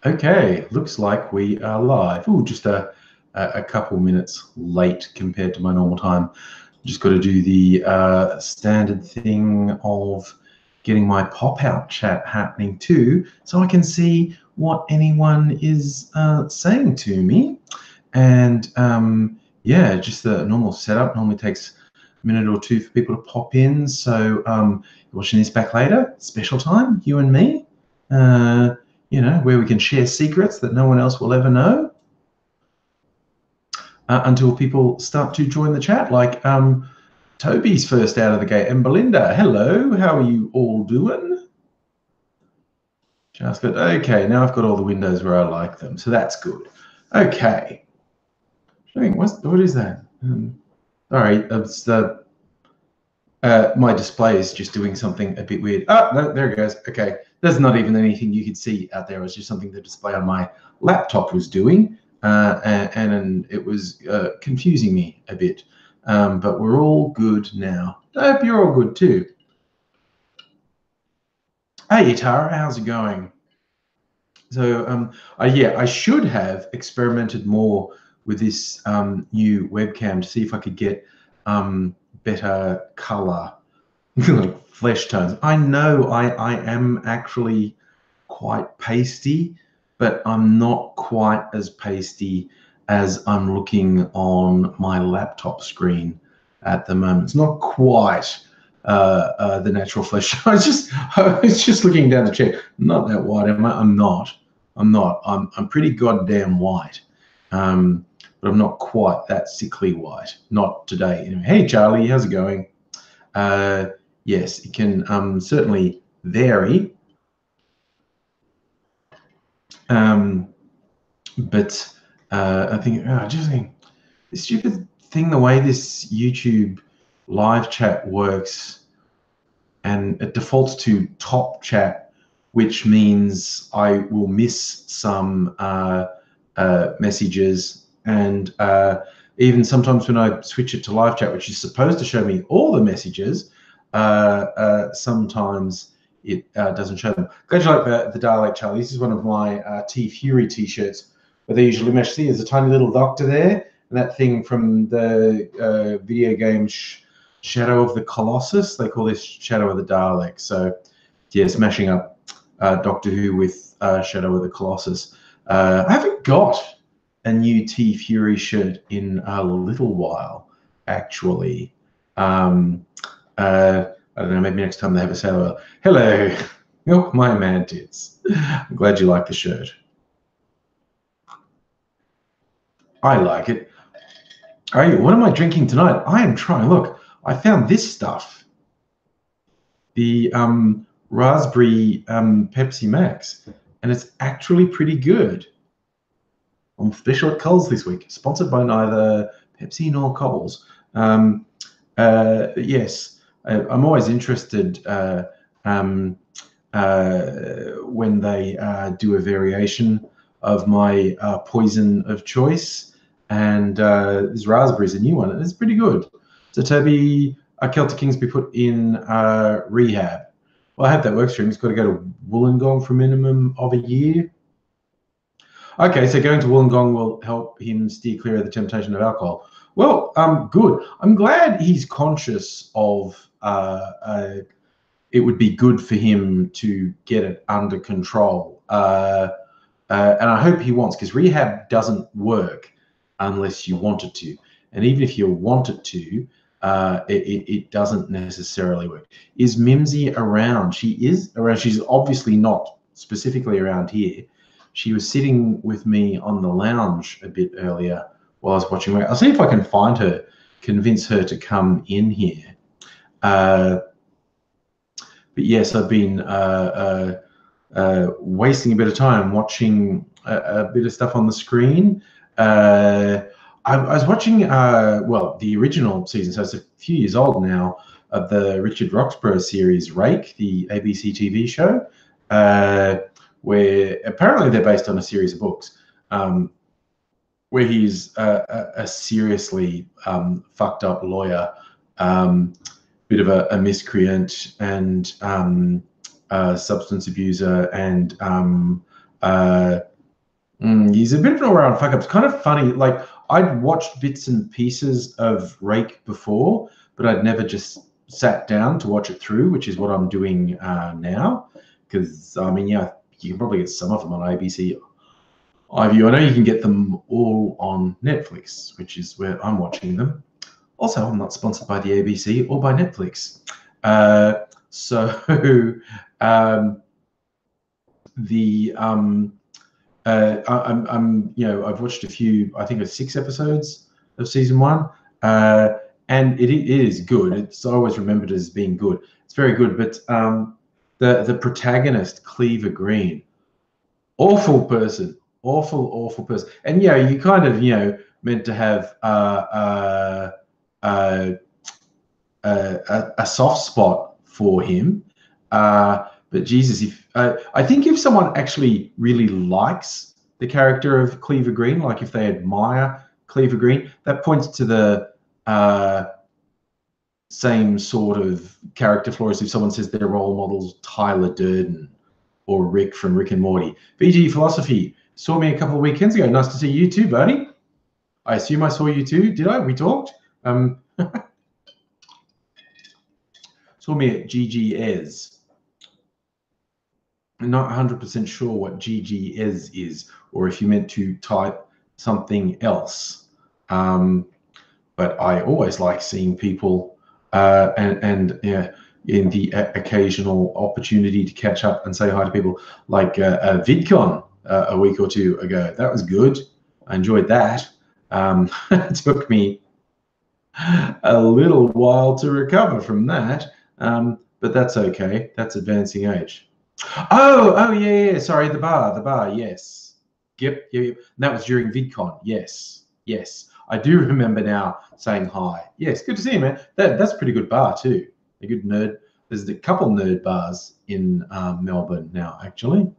Okay, looks like we are live. Ooh, just a couple minutes late compared to my normal time. Just got to do the standard thing of getting my pop-out chat happening too, so I can see what anyone is saying to me. And yeah, just the normal setup normally takes a minute or two for people to pop in. So watching this back later, special time, you and me. You know, where we can share secrets that no one else will ever know until people start to join the chat. Like Toby's first out of the gate. And Belinda, hello, how are you all doing? Just good. Okay, now I've got all the windows where I like them, so that's good. Okay. What is that? Sorry, it's the my display is just doing something a bit weird. Oh, no, there it goes. Okay, there's not even anything you could see out there. It was just something the display on my laptop was doing, and it was confusing me a bit. But we're all good now. I hope you're all good too. Hey, Tara, how's it going? So, yeah, I should have experimented more with this new webcam to see if I could get better color. Like flesh tones. I know I am actually quite pasty, but I'm not quite as pasty as I'm looking on my laptop screen at the moment. It's not quite the natural flesh. I was just looking down the check. Not that white, am I? I'm not. I'm pretty goddamn white. But I'm not quite that sickly white. Not today. Anyway, hey Charlie, how's it going? Yes, it can certainly vary, but I just think this stupid thing, the way this YouTube live chat works, and it defaults to top chat, which means I will miss some messages, and even sometimes when I switch it to live chat, which is supposed to show me all the messages, sometimes it doesn't show them. Glad you like the Dalek, Charlie. This is one of my T Fury t-shirts, where they usually mesh. See, there's a tiny little doctor there, and that thing from the video game Shadow of the Colossus. They call this Shadow of the Dalek. So, yeah, smashing up Doctor Who with Shadow of the Colossus. I haven't got a new T Fury shirt in a little while, actually. I don't know, maybe next time they have a sale. Hello, milk my mantids. I'm glad you like the shirt. I like it. Are you? What am I drinking tonight? I am trying. Look, I found this stuff. The raspberry Pepsi Max, and it's actually pretty good. On special at Coles this week, sponsored by neither Pepsi nor Coles. Yes. I'm always interested when they do a variation of my poison of choice, and this raspberry is a new one, and it's pretty good. So Toby, Celtic Kingsby put in rehab. Well, I hope that works for him. He's got to go to Wollongong for a minimum of a year. Okay, so going to Wollongong will help him steer clear of the temptation of alcohol. Well, good. I'm glad he's conscious of it would be good for him to get it under control. And I hope he wants, because rehab doesn't work unless you want it to. And even if you want it to, it doesn't necessarily work. Is Mimsy around? She is around. She's obviously not specifically around here. She was sitting with me on the lounge a bit earlier while I was watching. I'll see if I can find her, convince her to come in here. But yes, I've been wasting a bit of time watching a bit of stuff on the screen. I was watching, well, the original season, so it's a few years old now, of the Richard Roxburgh series, Rake, the ABC TV show, where apparently they're based on a series of books, where he's a seriously fucked up lawyer, bit of a miscreant and substance abuser, and He's a bit of an all-around fuck up. It's kind of funny. Like, I'd watched bits and pieces of Rake before, but I'd never just sat down to watch it through, which is what I'm doing now. Because, I mean, yeah, you can probably get some of them on ABC iView. I know you can get them all on Netflix, which is where I'm watching them. Also, I'm not sponsored by the ABC or by Netflix. I've watched a few, I think it's 6 episodes of season 1, and it is good. It's always remembered as being good. It's very good, but the protagonist, Cleaver Green, awful person, awful person. And you kind of meant to have a soft spot for him. But Jesus, if I think if someone actually really likes the character of Cleaver Green, like if they admire Cleaver Green, that points to the same sort of character flaw as if someone says their role model's Tyler Durden or Rick from Rick and Morty. VG Philosophy saw me a couple of weekends ago. Nice to see you too, buddy. I assume I saw you too. Did I? We talked. Saw me at GGS. I'm not 100% sure what GGS is, or if you meant to type something else. But I always like seeing people in the occasional opportunity to catch up and say hi to people, like VidCon a week or 2 ago. That was good. I enjoyed that. It took me a little while to recover from that, but that's okay. That's advancing age. Oh, yeah. Sorry, the bar. Yes. Yep. And that was during VidCon. Yes. I do remember now saying hi. Yes, good to see you, man. That's a pretty good bar too. A good nerd. There's a couple nerd bars in Melbourne now, actually.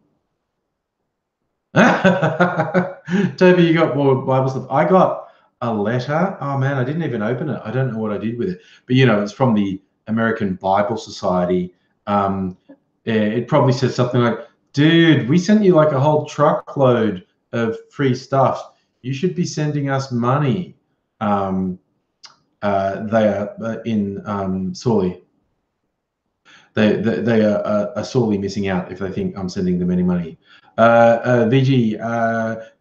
Toby, you got more Bible stuff. I got a letter. Oh man, I didn't even open it. I don't know what I did with it. But it's from the American Bible Society. It probably says something like, dude, we sent you like a whole truckload of free stuff. You should be sending us money. They are in sorely. They are sorely missing out if they think I'm sending them any money. VG,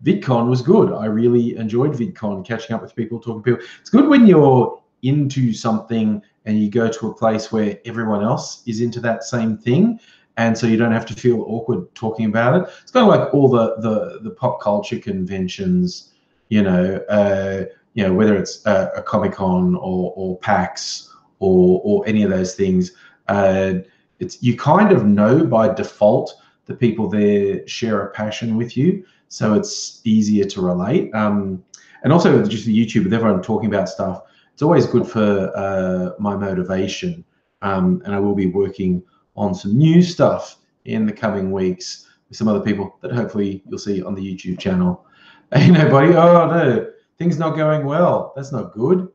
VidCon was good. I really enjoyed VidCon, catching up with people, talking to people. It's good when you're into something and you go to a place where everyone else is into that same thing, and so you don't have to feel awkward talking about it. It's kind of like all the pop culture conventions, whether it's a Comic-Con or PAX or any of those things. It's you kind of know by default the people there share a passion with you, so it's easier to relate. And also just the YouTube with everyone talking about stuff, it's always good for my motivation. And I will be working on some new stuff in the coming weeks with some other people that hopefully you'll see on the YouTube channel. Hey, buddy. Oh no, things not going well. That's not good.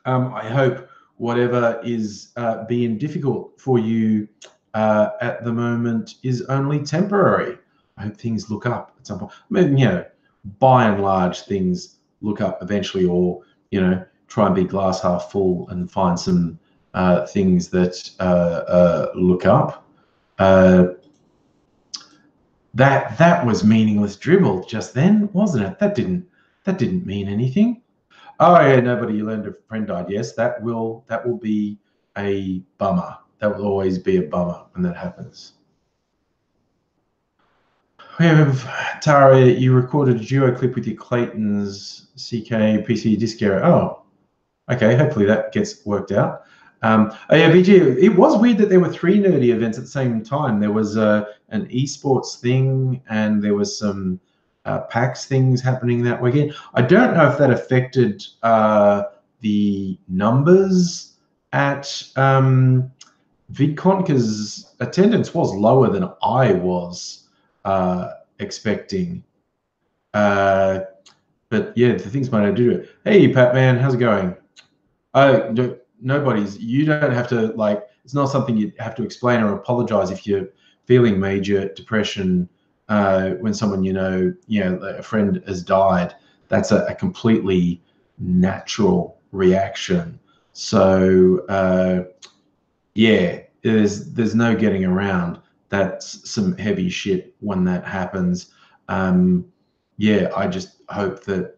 I hope whatever is being difficult for you at the moment is only temporary. I hope things look up at some point. I mean, by and large, things look up eventually, or try and be glass half full and find some things that look up. That was meaningless dribble just then, wasn't it? That didn't mean anything. Oh yeah, nobody. You learned a friend died. Yes, that will be a bummer. That will always be a bummer when that happens. We have Tara. You recorded a duo clip with your Clayton's CK PC disc era. Oh, okay. Hopefully that gets worked out. Oh yeah, VG. It was weird that there were 3 nerdy events at the same time. There was an esports thing, and there was some PAX things happening that weekend. I don't know if that affected the numbers at VidCon, because attendance was lower than I was expecting. But yeah, the things might have to do it. Hey, Pat man, how's it going? You don't have to, like, it's not something you have to explain or apologize if you feeling major depression when someone a friend has died, that's a completely natural reaction. So yeah, there's no getting around. That's some heavy shit when that happens. Yeah, I just hope that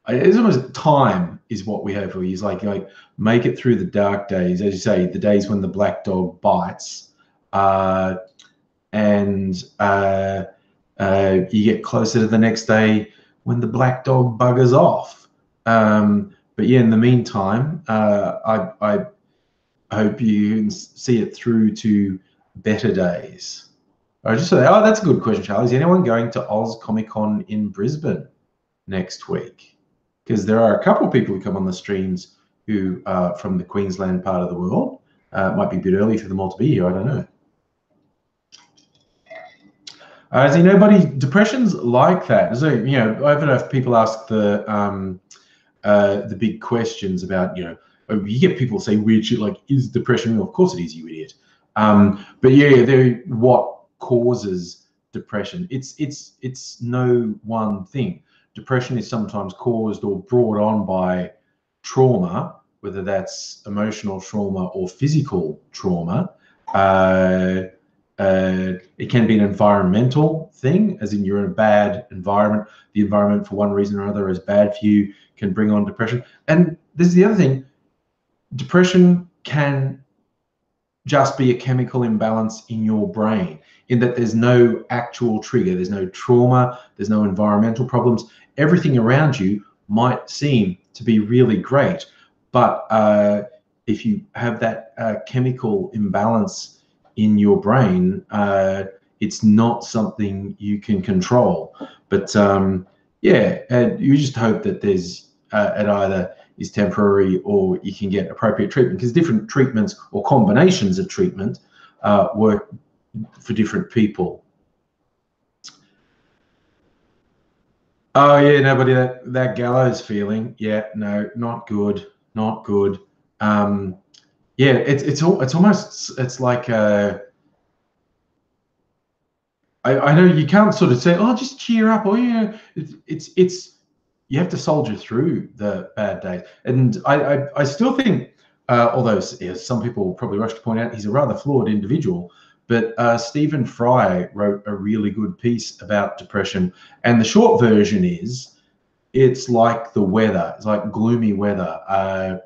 it's almost time is what we have for you. It's like make it through the dark days, as you say, the days when the black dog bites, and you get closer to the next day when the black dog buggers off. But yeah, in the meantime, I hope you can see it through to better days. I just say, oh, that's a good question, Charlie. Is anyone going to Oz Comic Con in Brisbane next week? Because there are a couple of people who come on the streams who are from the Queensland part of the world. It might be a bit early for them all to be here. I don't know. See, nobody, depression's like that. So, I don't know if people ask the big questions about, you get people say weird shit like, is depression real? Of course it is, you idiot. But yeah, what causes depression? It's no one thing. Depression is sometimes caused or brought on by trauma, whether that's emotional trauma or physical trauma. It can be an environmental thing, as in you're in a bad environment. The environment, for one reason or another, is bad for you, can bring on depression. And this is the other thing. Depression can just be a chemical imbalance in your brain, in that there's no actual trigger, there's no trauma, there's no environmental problems. Everything around you might seem to be really great, but if you have that chemical imbalance in your brain, it's not something you can control. But yeah, you just hope that there's it either is temporary or you can get appropriate treatment, because different treatments or combinations of treatment work for different people. Oh yeah, nobody that gallows feeling. Yeah, no, not good, not good. Yeah, it's almost, it's like I know you can't sort of say, oh, just cheer up, or it's you have to soldier through the bad days. And I still think, although some people will probably rush to point out he's a rather flawed individual, but Stephen Fry wrote a really good piece about depression. And the short version is, it's like the weather. It's like gloomy weather.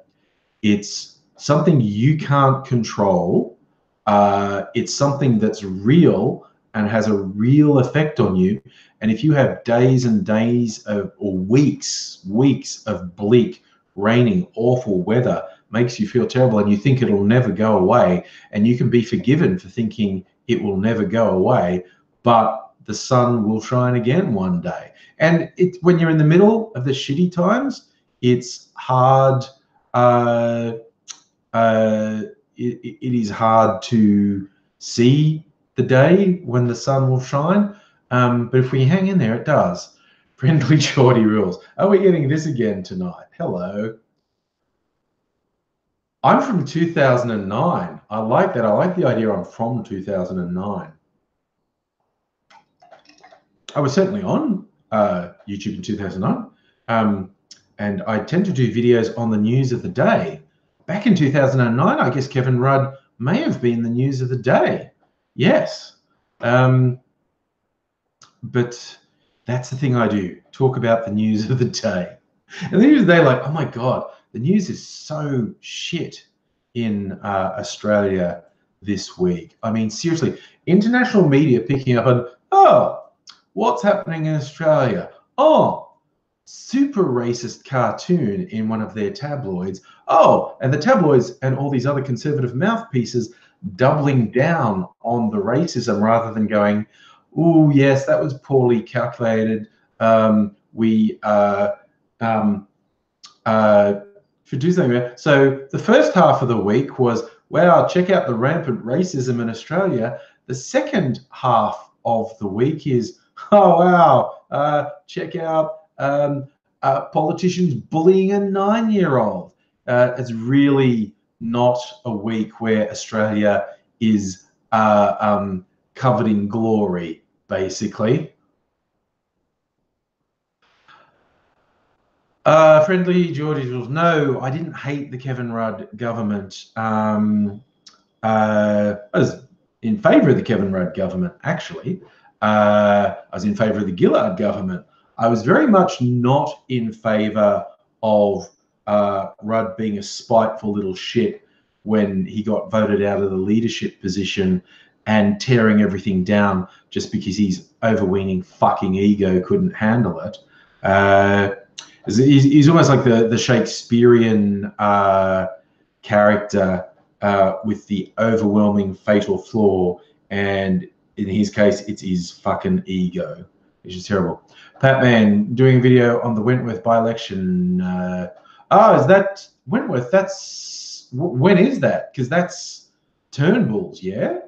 It's something you can't control. It's something that's real and has a real effect on you. And if you have days and days or weeks of bleak, raining, awful weather, makes you feel terrible, and you think it'll never go away, and you can be forgiven for thinking it will never go away, but the sun will shine again one day. And when you're in the middle of the shitty times, it's hard. It is hard to see the day when the sun will shine, but if we hang in there, it does. Friendly Shorty rules. Are we getting this again tonight? Hello. I'm from 2009. I like that. I like the idea I'm from 2009. I was certainly on YouTube in 2009, and I tend to do videos on the news of the day. Back in 2009, I guess Kevin Rudd may have been the news of the day. Yes. But that's the thing I do, talk about the news of the day. And the news of the day, like, oh my God, the news is so shit in Australia this week. I mean, seriously, international media picking up on, oh, what's happening in Australia? Oh, super racist cartoon in one of their tabloids. Oh, and the tabloids and all these other conservative mouthpieces doubling down on the racism rather than going, oh, yes, that was poorly calculated. We should do something about it. So the first half of the week was, wow, check out the rampant racism in Australia. The second half of the week is, oh, wow, check out politicians bullying a 9-year-old. It's really not a week where Australia is covered in glory, basically. Friendly Geordie, no, I didn't hate the Kevin Rudd government. I was in favour of the Kevin Rudd government, actually. I was in favour of the Gillard government. I was very much not in favour of Rudd being a spiteful little shit when he got voted out of the leadership position and tearing everything down just because his overweening fucking ego couldn't handle it. He's almost like the Shakespearean character with the overwhelming fatal flaw, and in his case, it's his fucking ego, which is terrible. Patman doing a video on the Wentworth by-election. Is that Wentworth? When is that? Because that's Turnbulls, yeah?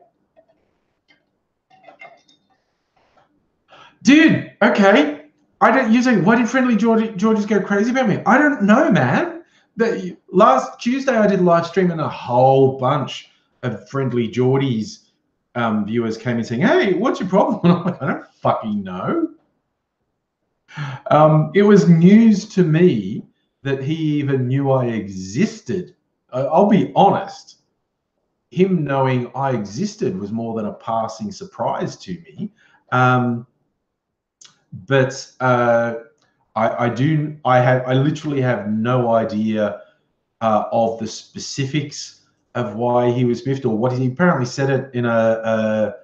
Dude, okay. You say, why did Friendly Georges go crazy about me? I don't know, man. Last Tuesday, I did a live stream and a whole bunch of Friendly Geordies viewers came in saying, hey, what's your problem? And I'm like, I don't fucking know. It was news to me that he even knew I existed. I'll be honest. Him knowing I existed was more than a passing surprise to me. But I literally have no idea of the specifics of why he was miffed or what he apparently said it in a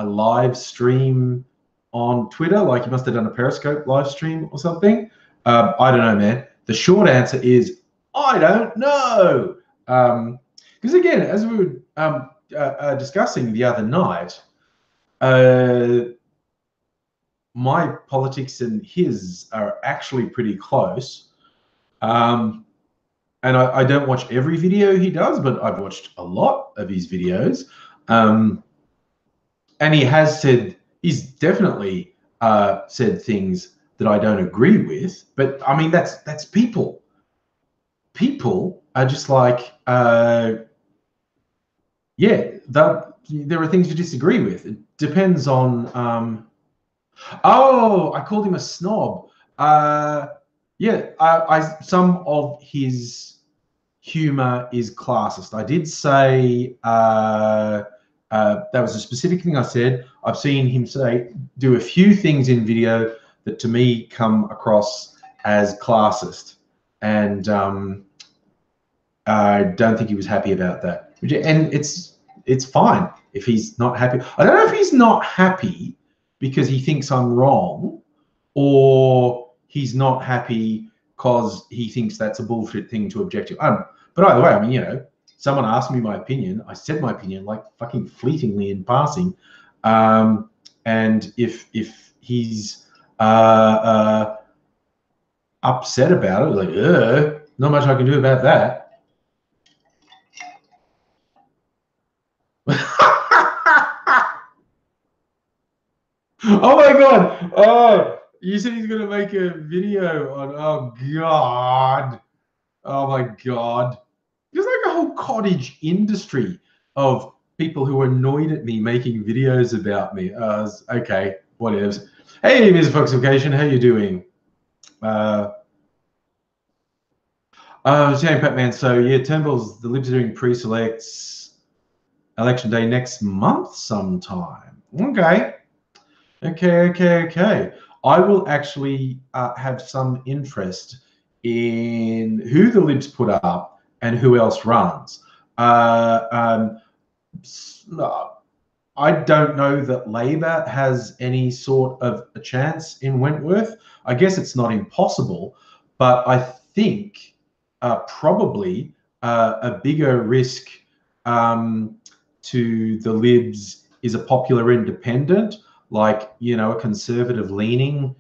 live stream on Twitter, like he must have done a Periscope live stream or something. I don't know, man. The short answer is I don't know. Because again, as we were discussing the other night, my politics and his are actually pretty close. And I don't watch every video he does, but I've watched a lot of his videos. And he's definitely said things that I don't agree with. But I mean, that's people. People are just like, there are things you disagree with. It depends on. I called him a snob. Some of his humor is classist. I did say that was a specific thing I said. I've seen him do a few things in video that to me come across as classist, and I don't think he was happy about that. And it's fine if he's not happy. I don't know if he's not happy because he thinks I'm wrong, or he's not happy because he thinks that's a bullshit thing to object to. But either way, I mean, someone asked me my opinion. I said my opinion like fucking fleetingly in passing. And if he's upset about it, like, not much I can do about that. Oh my god! Oh, you said he's gonna make a video on. Oh god! Oh my god! There's like a whole cottage industry of people who are annoyed at me making videos about me. Okay, whatever. Hey, Ms. Foxification, how you doing? Shane Patman. So yeah, Turnbull's the Libs are doing pre-selects election day next month sometime. Okay. I will actually have some interest in who the Libs put up and who else runs. I don't know that Labor has any sort of a chance in Wentworth. I guess it's not impossible, but I think probably a bigger risk to the Libs is a popular independent, like, a conservative-leaning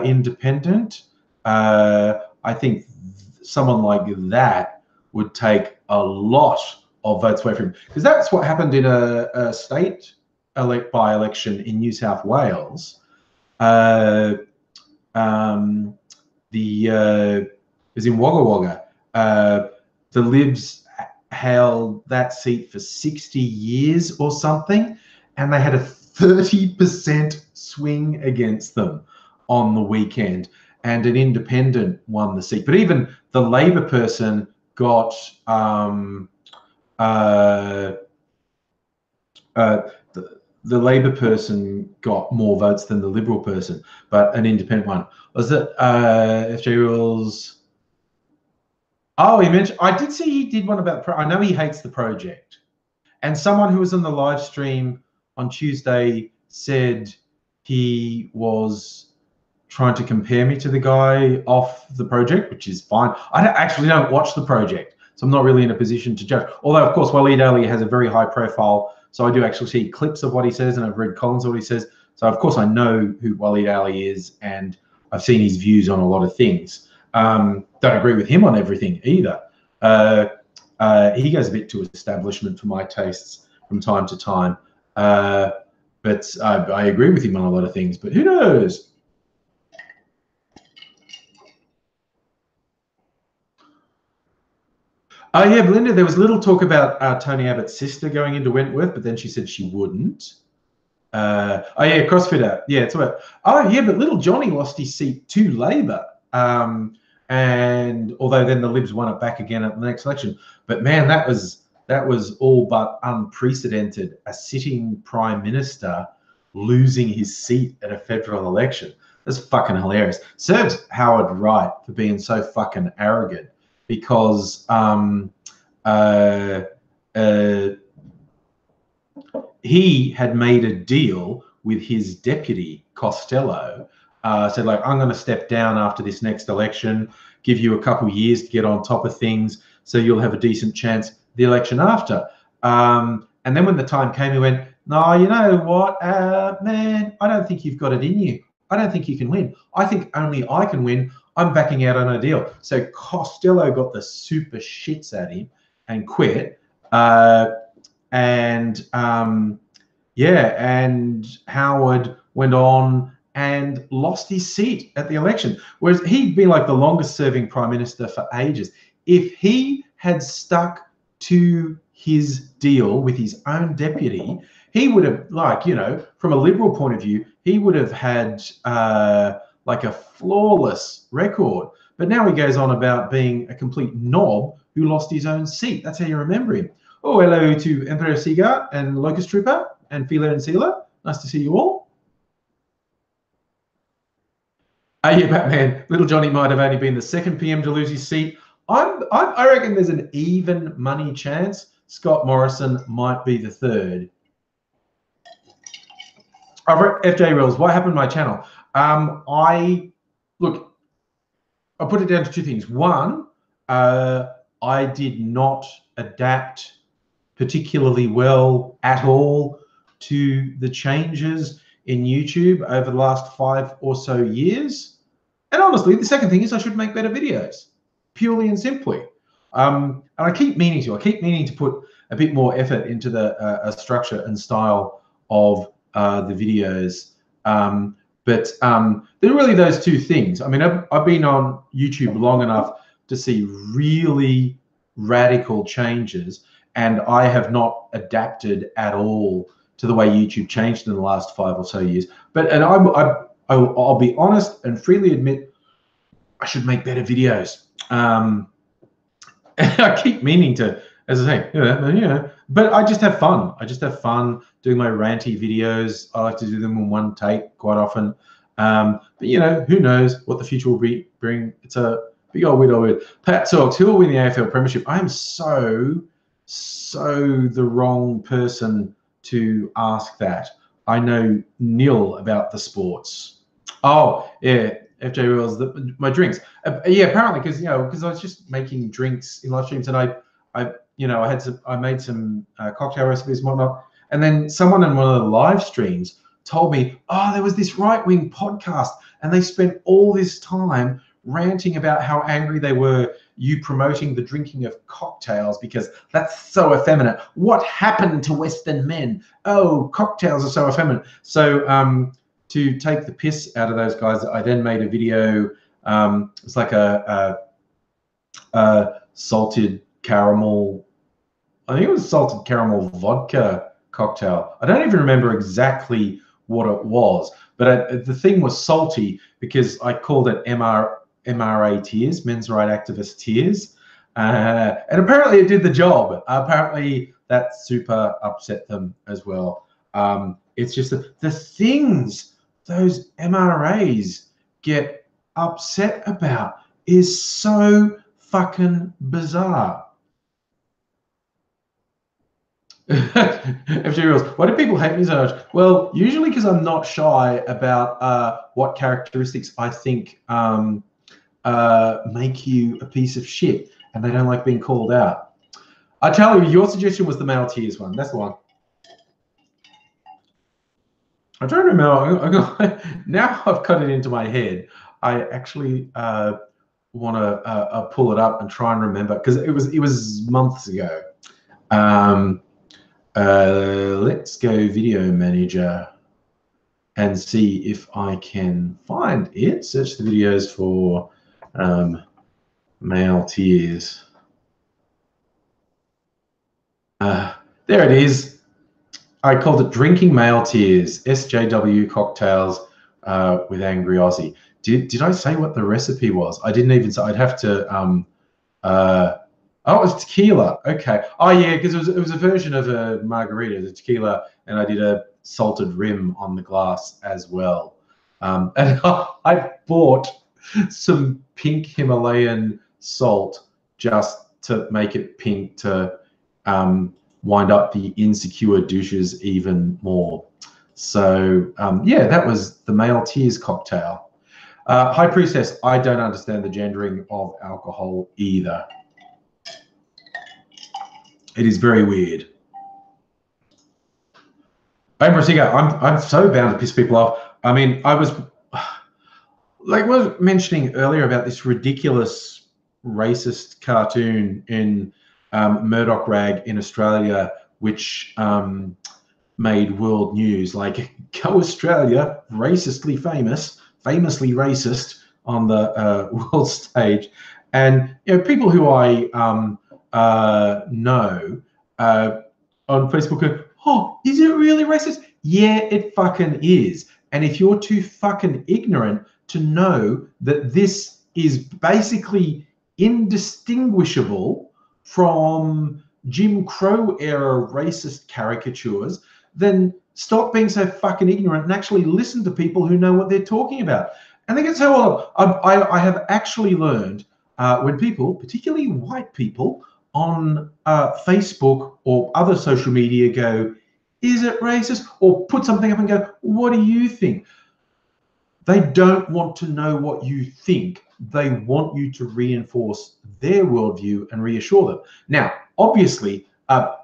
independent. I think someone like that would take a lot of votes away from him, because that's what happened in a state by-election in New South Wales. It was in Wagga Wagga. The Libs held that seat for 60 years or something, and they had a 30% swing against them on the weekend, and an independent won the seat. But even the Labor person got the Labor person got more votes than the Liberal person, but an independent one. Was it FJ Rules? Oh, he mentioned, I did see he did one about, I know he hates the project. And someone who was on the live stream on Tuesday said he was trying to compare me to the guy off the project, which is fine. I actually don't watch the project, so I'm not really in a position to judge. Although, of course, Waleed Ali has a very high profile, so I do actually see clips of what he says, and I've read columns of what he says. So, of course, I know who Waleed Ali is, and I've seen his views on a lot of things. Don't agree with him on everything either. He goes a bit too establishment for my tastes from time to time. But I agree with him on a lot of things, but who knows? Oh, yeah, Belinda, there was little talk about Tony Abbott's sister going into Wentworth, but then she said she wouldn't. Oh, yeah, CrossFitter. Yeah, it's about. Oh, yeah, but little Johnny lost his seat to Labor. And although then the Libs won it back again at the next election. But, man, that was all but unprecedented. A sitting Prime Minister losing his seat at a federal election. That's fucking hilarious. Serves Howard right for being so fucking arrogant, because he had made a deal with his deputy, Costello, said, like, I'm going to step down after this next election, give you a couple of years to get on top of things so you'll have a decent chance the election after. And then when the time came, he went, no, you know what, man, I don't think you've got it in you. I don't think you can win. I think only I can win. I'm backing out on a deal. So Costello got the super shits at him and quit. And Howard went on and lost his seat at the election. Whereas he'd been like the longest serving Prime Minister for ages. If he had stuck to his deal with his own deputy, he would have, like, you know, from a Liberal point of view, he would have had like a flawless record. But now he goes on about being a complete knob who lost his own seat. That's how you remember him. Oh, hello to Emperor Seagull and Locust Trooper and Feeler and Sealer. Nice to see you all. Yeah, Batman. Little Johnny might have only been the second PM to lose his seat. I reckon there's an even money chance Scott Morrison might be the third. FJ Rules, what happened to my channel? I'll put it down to two things. One, I did not adapt particularly well at all to the changes in YouTube over the last 5 or so years. And honestly, the second thing is I should make better videos, purely and simply. And I keep meaning to put a bit more effort into the structure and style of the videos. But they're really those two things. I mean, I've been on YouTube long enough to see really radical changes, and I have not adapted at all to the way YouTube changed in the last 5 or so years. But I'll be honest and freely admit I should make better videos. I keep meaning to, as I say, but I just have fun. I just have fun doing my ranty videos. I like to do them in one take quite often. But, you know, who knows what the future will bring. It's a big old weird. Pat Talks, who will win the AFL Premiership? I am so the wrong person to ask that. I know nil about the sports. Oh, yeah. FJ Rules, my drinks. Yeah, apparently, because I was just making drinks in live streams, and I made some cocktail recipes and whatnot, and then someone in one of the live streams told me, oh, there was this right-wing podcast, and they spent all this time ranting about how angry they were you promoting the drinking of cocktails because that's so effeminate. What happened to Western men? Oh, cocktails are so effeminate. So to take the piss out of those guys, I then made a video. It's like a salted caramel I think it was salted caramel vodka cocktail. I don't even remember exactly what it was, but the thing was salty because I called it MRA tears, men's right activist tears, and apparently it did the job. Apparently that super upset them as well. It's just the things those MRAs get upset about is so fucking bizarre. FG Rules. Why do people hate me so much? Well, usually because I'm not shy about what characteristics I think make you a piece of shit, and they don't like being called out. I tell you, your suggestion was the male tears one. That's the one. I don't remember. Now I've cut it into my head. I actually want to pull it up and try and remember because it was months ago. Let's go video manager and see if I can find it. Search the videos for male tears. There it is. I called it Drinking Male Tears, SJW cocktails with AngryAussie. Did I say what the recipe was? I didn't even say. I'd have to. Oh, it was tequila. Okay. Oh, yeah, because it was a version of a margarita, the tequila, and I did a salted rim on the glass as well. And I bought some pink Himalayan salt just to make it pink to wind up the insecure douches even more. So, yeah, that was the male tears cocktail. High Priestess, I don't understand the gendering of alcohol either. It is very weird. I'm so bound to piss people off. I mean, I was mentioning earlier about this ridiculous racist cartoon in Murdoch Rag in Australia, which made world news. Like, go Australia, famously racist on the world stage. And people who I know on Facebook go, oh, is it really racist? Yeah, it fucking is. And if you're too fucking ignorant to know that this is basically indistinguishable from Jim Crow era racist caricatures, then stop being so fucking ignorant and actually listen to people who know what they're talking about. And they get so I have actually learned when people, particularly white people, on Facebook or other social media go, is it racist? Or put something up and go, what do you think? They don't want to know what you think. They want you to reinforce their worldview and reassure them. Now, obviously, I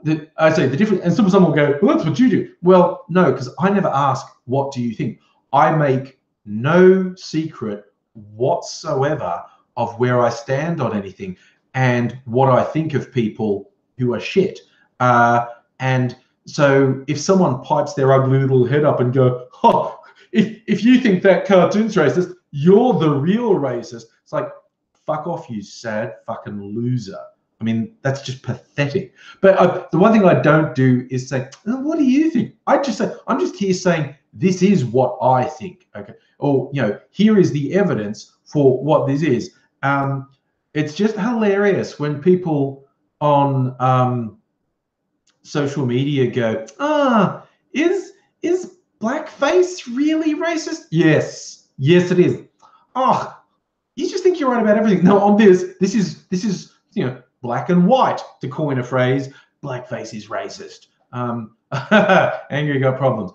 say the difference, and someone will go, well, that's what you do. Well, no, because I never ask, what do you think? I make no secret whatsoever of where I stand on anything and what I think of people who are shit. And so if someone pipes their ugly little head up and go, oh, if you think that cartoon's racist, you're the real racist. It's like, fuck off, you sad fucking loser. I mean, that's just pathetic. But the one thing I don't do is say, oh, what do you think? I just say, I'm just here saying, this is what I think. Okay. Or, here is the evidence for what this is. It's just hilarious when people on social media go, is blackface really racist? Yes, it is. Oh, you just think you're right about everything. No, on this is black and white, to coin a phrase. Blackface is racist. Angry got problems,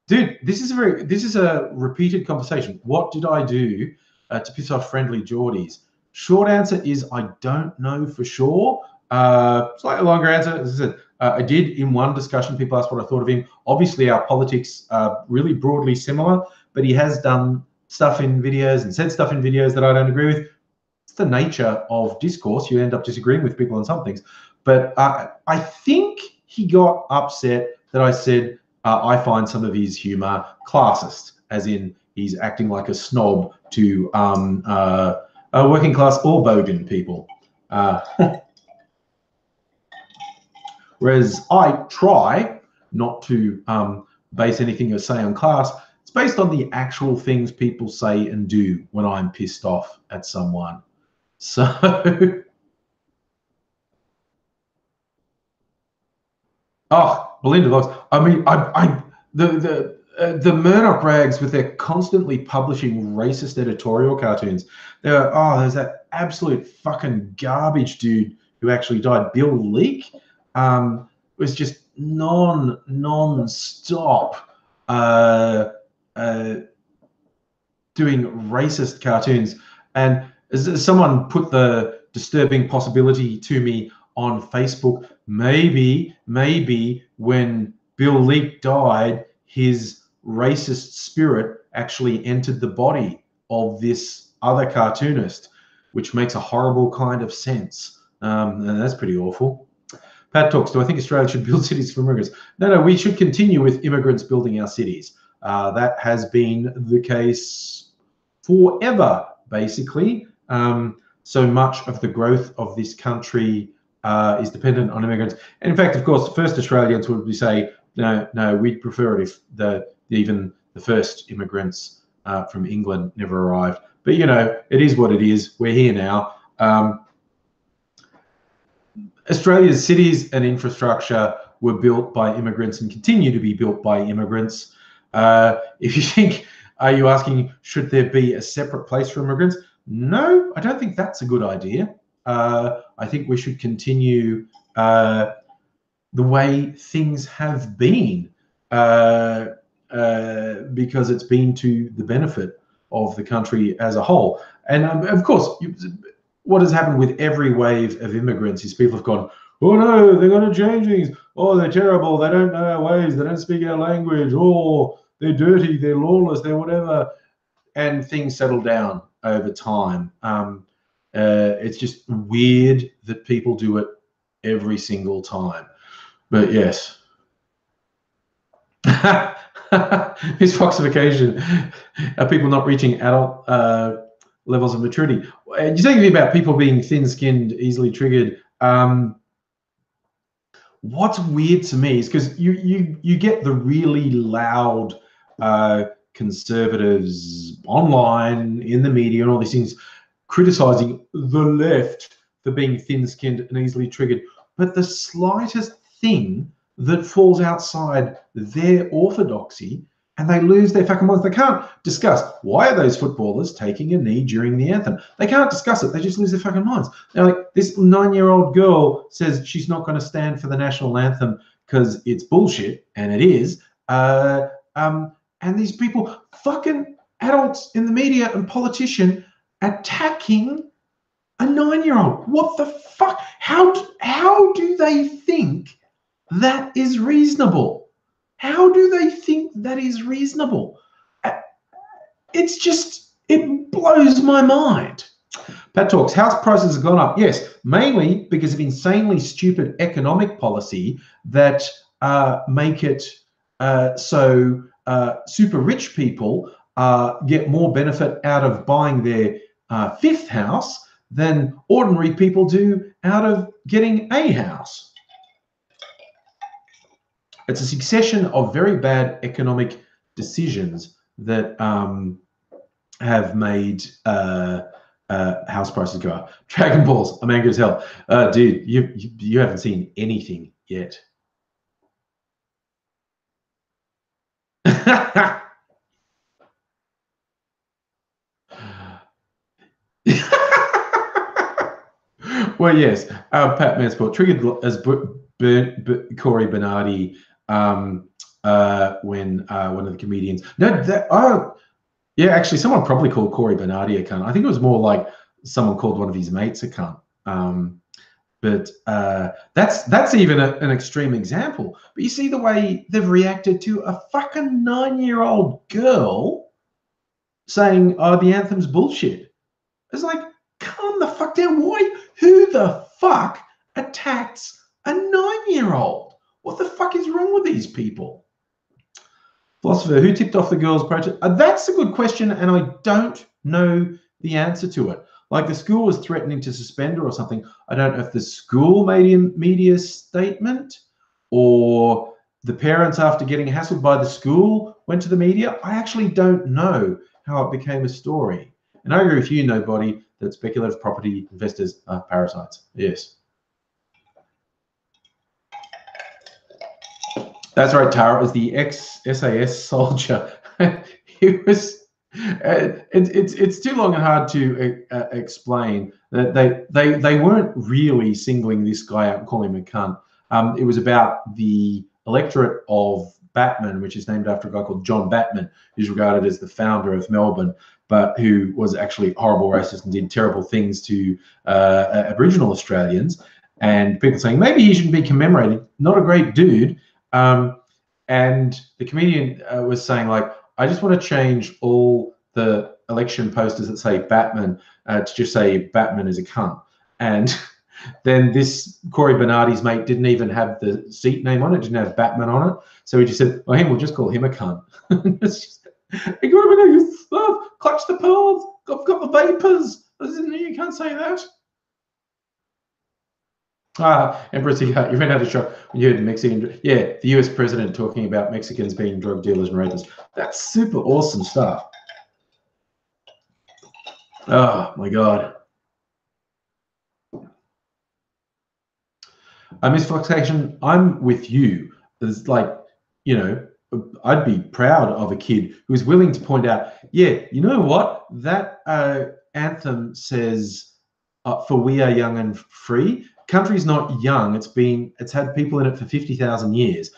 dude. This is a repeated conversation. What did I do to piss off friendly Geordies? Short answer is I don't know for sure. Slightly longer answer, as I said, I did in one discussion, people asked what I thought of him. Obviously, our politics are really broadly similar, but he has done stuff in videos and said stuff in videos that I don't agree with. It's the nature of discourse. You end up disagreeing with people on some things. But I think he got upset that I said I find some of his humor classist, as in he's acting like a snob to working class or bogan people. Whereas I try not to base anything I say on class. It's based on the actual things people say and do when I'm pissed off at someone. So, oh, Belinda Locks. I mean, the Murdoch rags with their constantly publishing racist editorial cartoons. There's that absolute fucking garbage dude who actually died, Bill Leak. Was just non-stop doing racist cartoons. And someone put the disturbing possibility to me on Facebook, maybe when Bill Leak died, his racist spirit actually entered the body of this other cartoonist, which makes a horrible kind of sense. And that's pretty awful. Pat talks, do I think Australia should build cities for immigrants? No, we should continue with immigrants building our cities. That has been the case forever, basically. So much of the growth of this country is dependent on immigrants. And in fact, of course, the first Australians would say, no, we'd prefer it if even the first immigrants from England never arrived. But, it is what it is. We're here now. Australia's cities and infrastructure were built by immigrants and continue to be built by immigrants. If you think, are you asking, should there be a separate place for immigrants? No, I don't think that's a good idea. I think we should continue the way things have been because it's been to the benefit of the country as a whole. And of course, what has happened with every wave of immigrants is people have gone, oh no, they're going to change things. Oh, they're terrible. They don't know our ways. They don't speak our language. Oh, they're dirty. They're lawless. They're whatever. And things settle down over time. It's just weird that people do it every single time. But yes. Misfoxification. Are people not reaching adult levels of maturity? And you're saying about people being thin-skinned, easily triggered. What's weird to me is because you get the really loud conservatives online, in the media, and all these things criticizing the left for being thin-skinned and easily triggered. But the slightest thing that falls outside their orthodoxy, and they lose their fucking minds. They can't discuss why are those footballers taking a knee during the anthem. They can't discuss it. They just lose their fucking minds. They're like, this 9-year-old girl says she's not going to stand for the national anthem because it's bullshit, and it is. And these people, fucking adults in the media and politician, attacking a 9-year-old. What the fuck? How do they think that is reasonable? How do they think that is reasonable? It's just, it blows my mind. Pat talks, house prices have gone up. Yes, mainly because of insanely stupid economic policy that make it so super rich people get more benefit out of buying their fifth house than ordinary people do out of getting a house. It's a succession of very bad economic decisions that have made house prices go up. Dragon Balls, I'm angry as hell. Dude, you haven't seen anything yet. Well, yes, Pat Mansport triggered as Corey Bernardi when one of the comedians. No, yeah, actually, someone probably called Corey Bernardi a cunt. I think it was more like someone called one of his mates a cunt. But that's even an extreme example. But you see the way they've reacted to a fucking 9-year-old girl saying, "Oh, the anthem's bullshit." It's like, calm the fuck down. Why? Who the fuck attacks a 9-year-old? What the fuck is wrong with these people? Philosopher, who tipped off the girls' protest? That's a good question, and I don't know the answer to it. Like, the school was threatening to suspend her or something. I don't know if the school made a media statement. or the parents, after getting hassled by the school, went to the media. I actually don't know how it became a story. And I agree with you, nobody, that speculative property investors are parasites. Yes. That's right, Tara. It was the ex-SAS soldier. He was. It's too long and hard to explain that they weren't really singling this guy out and calling him a cunt. It was about the electorate of Batman, which is named after a guy called John Batman, who's regarded as the founder of Melbourne, but who was actually horrible racist and did terrible things to Aboriginal Australians. And people saying maybe he shouldn't be commemorated. Not a great dude. And the comedian was saying, like, I just want to change all the election posters that say Batman to just say Batman is a cunt. And then this Corey Bernardi's mate didn't even have the seat name on it, didn't have Batman on it. So he just said, well, we'll just call him a cunt. It's just, you got to clutch the pearls. I've got the vapors. You can't say that. Empress, you ran out of shock when you heard Mexican. Yeah, the US president talking about Mexicans being drug dealers and rapists. That's super awesome stuff. Oh my God. Miss Foxation, I'm with you. There's like, you know, I'd be proud of a kid who's willing to point out, yeah, you know what? That anthem says, for we are young and free. Country's not young. It's had people in it for 50,000 years.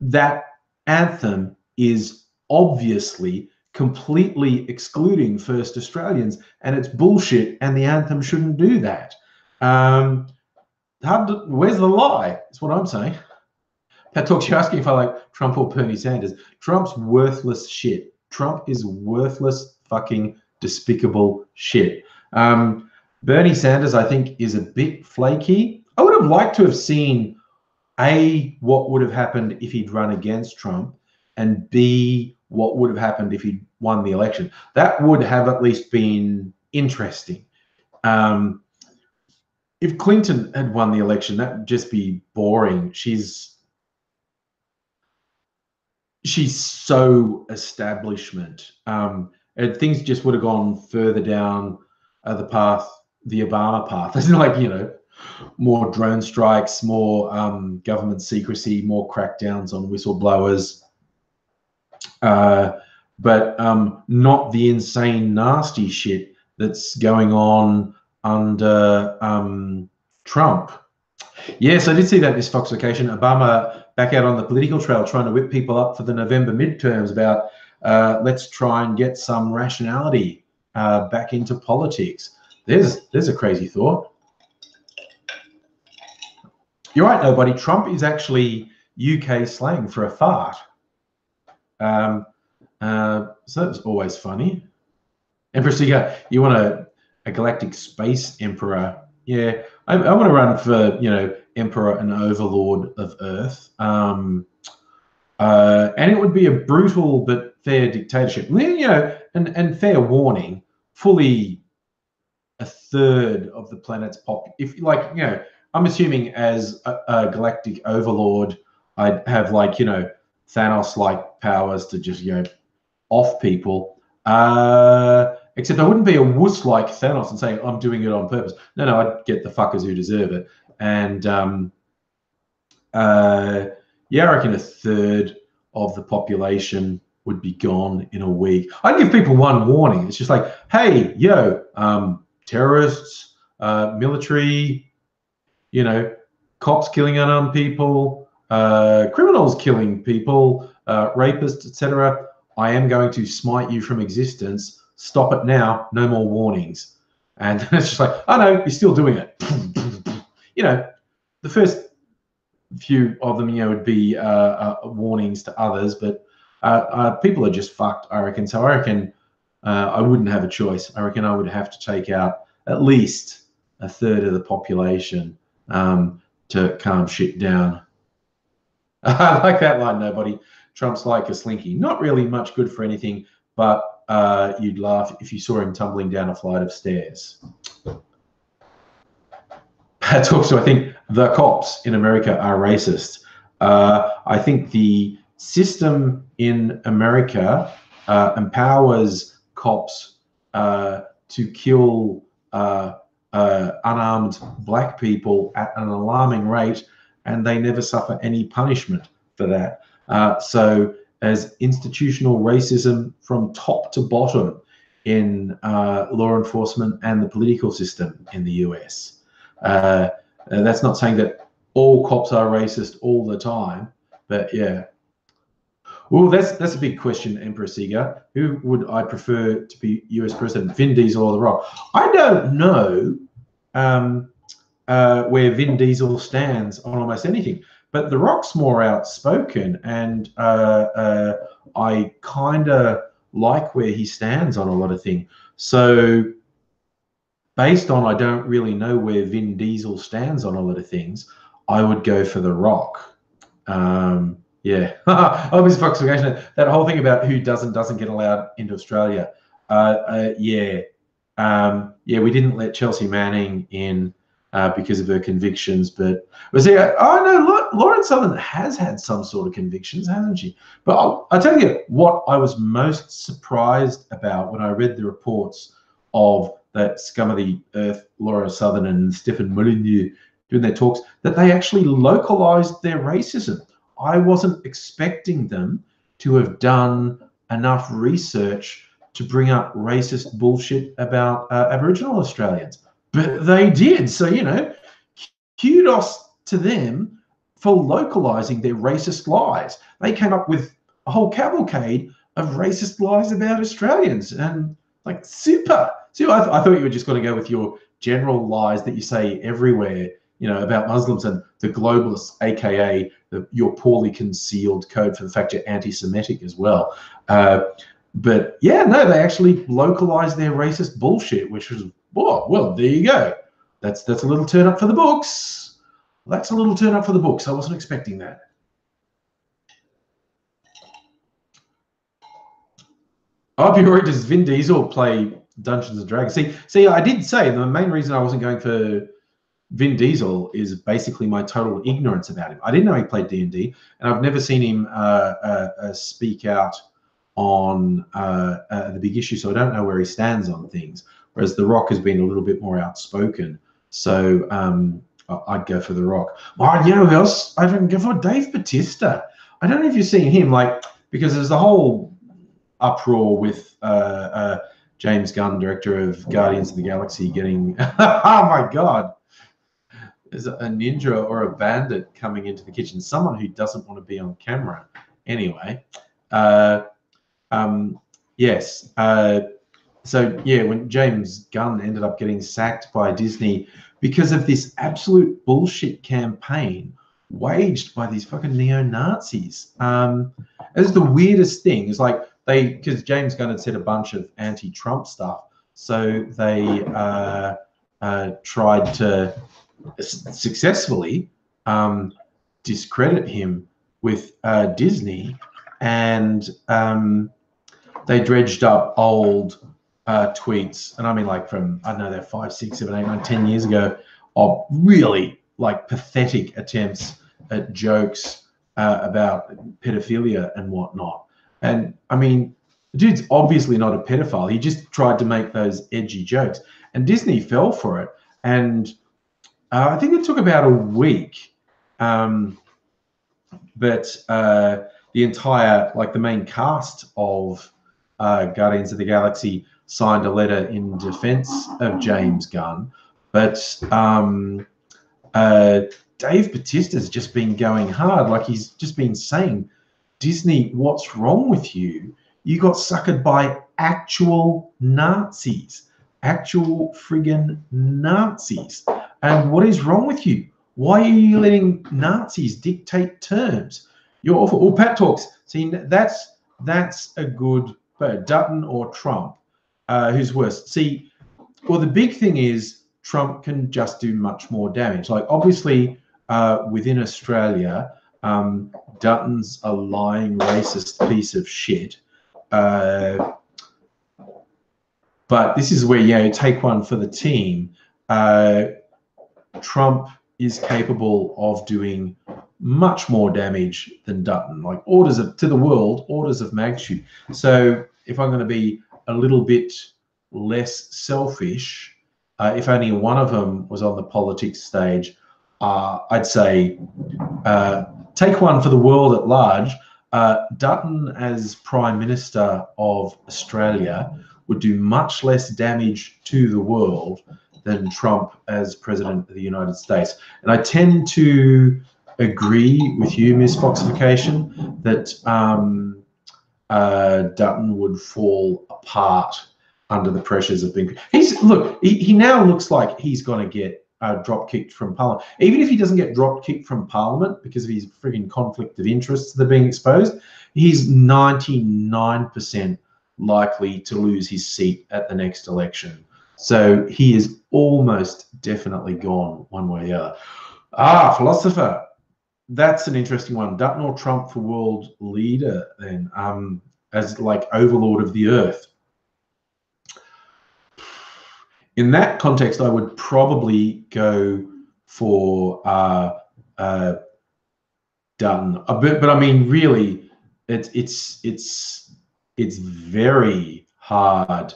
That anthem is obviously completely excluding First Australians, and it's bullshit, and the anthem shouldn't do that. Where's the lie? That's what I'm saying. Pat Talks, you're asking if I like Trump or Bernie Sanders. Trump's worthless shit. Trump is worthless, fucking despicable shit. Bernie Sanders, I think, is a bit flaky. I would have liked to have seen, A, what would have happened if he'd run against Trump, and B, what would have happened if he'd won the election. That would have at least been interesting. If Clinton had won the election, that would just be boring. She's so establishment. And things just would have gone further down the path, the Obama path. It's like, you know, more drone strikes, more government secrecy, more crackdowns on whistleblowers, but not the insane, nasty shit that's going on under Trump. Yes, I did see that, Miss Fox vacation. Obama back out on the political trail trying to whip people up for the November midterms about let's try and get some rationality back into politics. There's a crazy thought. You're right, nobody. Trump is actually UK slang for a fart. So that's always funny. Empress, you want a galactic space emperor? Yeah, I want to run for, you know, emperor and overlord of Earth. And it would be a brutal but fair dictatorship. You know, and fair warning, fully a third of the planet's if like, you know, I'm assuming as a galactic overlord, I'd have, like, you know, Thanos-like powers to just, you know, off people. Except I wouldn't be a wuss like Thanos and saying I'm doing it on purpose. No, I'd get the fuckers who deserve it. And yeah, I reckon a third of the population would be gone in a week. I'd give people one warning. It's just like, hey, yo, terrorists, military, you know, cops killing unarmed people, criminals killing people, rapists, etc. I am going to smite you from existence. Stop it now. No more warnings. And it's just like, oh no, you're still doing it. You know, the first few of them, you know, would be warnings to others, but people are just fucked, I reckon. So I reckon I wouldn't have a choice. I reckon I would have to take out at least a third of the population to calm shit down. I like that line, nobody. Trump's like a slinky. Not really much good for anything, but you'd laugh if you saw him tumbling down a flight of stairs. That's also, I think, the cops in America are racist. I think the system in America empowers cops to kill unarmed black people at an alarming rate, and they never suffer any punishment for that. So as institutional racism from top to bottom in law enforcement and the political system in the US. That's not saying that all cops are racist all the time, but yeah. Well, that's a big question, Emperor Seeger. Who would I prefer to be US president, Vin Diesel or The Rock? I don't know where Vin Diesel stands on almost anything, but The Rock's more outspoken, and I kind of like where he stands on a lot of things. So based on I don't really know where Vin Diesel stands on a lot of things, I would go for The Rock. Yeah, obvious foxification. That whole thing about who doesn't get allowed into Australia. Yeah, we didn't let Chelsea Manning in because of her convictions, but see, oh no, Lauren Southern has had some sort of convictions, hasn't she? But I'll tell you what I was most surprised about when I read the reports of that scum of the earth, Laura Southern and Stephen Molyneux doing their talks, that they actually localized their racism. I wasn't expecting them to have done enough research to bring up racist bullshit about Aboriginal Australians, but they did. So, you know, kudos to them for localizing their racist lies. They came up with a whole cavalcade of racist lies about Australians, and like super. So I thought you were just going to go with your general lies that you say everywhere, you know, about Muslims and the globalists, aka your poorly concealed code for the fact you're anti-Semitic as well. But yeah, no, they actually localized their racist bullshit, which was, well, there you go. That's a little turn up for the books. That's a little turn up for the books. I wasn't expecting that. I'll be worried, does Vin Diesel play Dungeons and Dragons? See, I did say the main reason I wasn't going for Vin Diesel is basically my total ignorance about him. I didn't know he played D&D, and I've never seen him speak out on the big issue, so I don't know where he stands on things. Whereas The Rock has been a little bit more outspoken, so I'd go for The Rock. Oh, you know who else? I'd go for Dave Bautista. I don't know if you've seen him, like, because there's the whole uproar with James Gunn, director of Guardians of the Galaxy, getting oh my god, there's a ninja or a bandit coming into the kitchen, someone who doesn't want to be on camera. Anyway, yes. So yeah, when James Gunn ended up getting sacked by Disney because of this absolute bullshit campaign waged by these fucking neo-Nazis. It's the weirdest thing. It's like because James Gunn had said a bunch of anti-Trump stuff, so they tried to successfully discredit him with Disney, and they dredged up old tweets, and I mean, like, from, I don't know, they're 5, 6, 7, 8, 9, 10 years ago, of really like pathetic attempts at jokes about pedophilia and whatnot. And I mean, the dude's obviously not a pedophile. He just tried to make those edgy jokes, and Disney fell for it. And I think it took about a week, but the entire, like, the main cast of Guardians of the Galaxy signed a letter in defense of James Gunn. But Dave Bautista's just been going hard. Like, he's just been saying, Disney, what's wrong with you? You got suckered by actual Nazis, actual friggin' Nazis. And what is wrong with you? Why are you letting Nazis dictate terms? You're awful. Well, Pat Talks. See, that's a good Dutton or Trump. Who's worse? See, well, the big thing is Trump can just do much more damage. Like, obviously, within Australia, Dutton's a lying, racist piece of shit. But this is where, you take one for the team. Trump is capable of doing much more damage than Dutton, like to the world, orders of magnitude. So if I'm going to be a little bit less selfish, if only one of them was on the politics stage, I'd say take one for the world at large. Dutton as Prime Minister of Australia would do much less damage to the world than Trump as President of the United States. And I tend to agree with you, Miss Foxification, that Dutton would fall apart under the pressures of being. He now looks like he's going to get drop kicked from Parliament. Even if he doesn't get drop kicked from Parliament because of his frigging conflict of interests that are being exposed, he's 99% likely to lose his seat at the next election. So he is almost definitely gone one way or the other. Philosopher. That's an interesting one. Dutton or Trump for world leader then, as like overlord of the earth. In that context, I would probably go for Dutton. But I mean, really, it's very hard,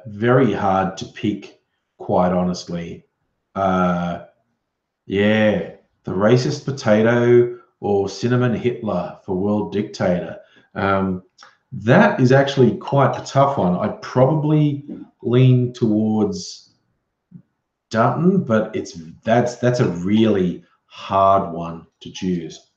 very hard to pick, quite honestly. Yeah, the racist potato or cinnamon Hitler for world dictator. That is actually quite a tough one. I'd probably lean towards Dutton, but that's a really hard one to choose.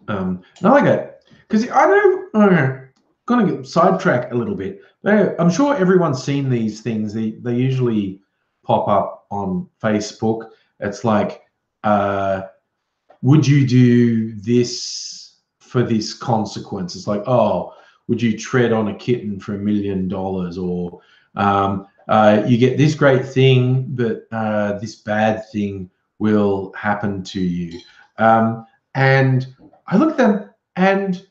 I like it because I know I'm gonna get sidetracked a little bit. I'm sure everyone's seen these things. They usually pop up on Facebook. It's like, would you do this for this consequence? It's like, oh, would you tread on a kitten for $1 million? Or you get this great thing, but this bad thing will happen to you. And I look at them, and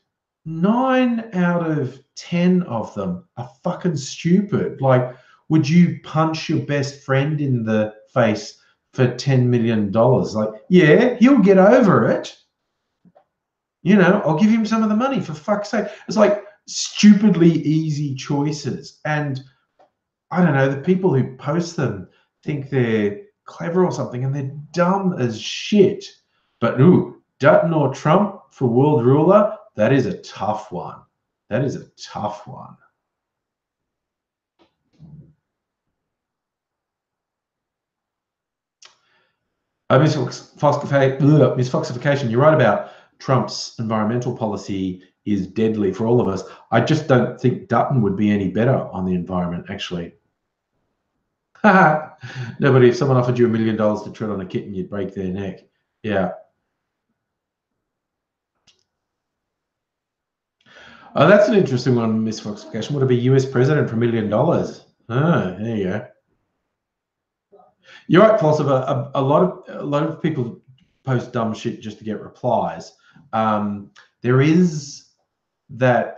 9 out of 10 of them are fucking stupid. Like, would you punch your best friend in the face for $10 million? Like, yeah, he'll get over it. You know, I'll give him some of the money, for fuck's sake. It's like stupidly easy choices. And I don't know, the people who post them think they're clever or something, and they're dumb as shit. But Dutton or Trump for world ruler, that is a tough one. That is a tough one. Miss Foxification, you're right about Trump's environmental policy is deadly for all of us. I just don't think Dutton would be any better on the environment, actually. No, but if someone offered you $1 million to tread on a kitten, you'd break their neck. Yeah. Oh, that's an interesting one, Miss Foxification. Would it be US president for $1 million? Oh, there you go. You're right, philosopher. A lot of people post dumb shit just to get replies. There is that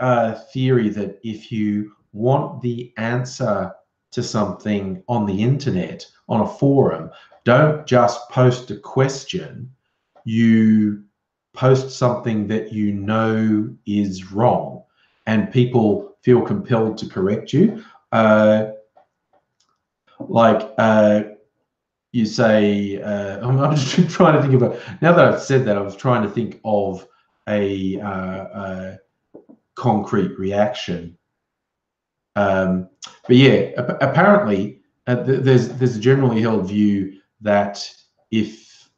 theory that if you want the answer to something on the internet, on a forum, don't just post a question. You post something that you know is wrong, and people feel compelled to correct you. You say, I'm just trying to think about, now that I've said that, I was trying to think of a concrete reaction. But yeah, apparently there's a generally held view that if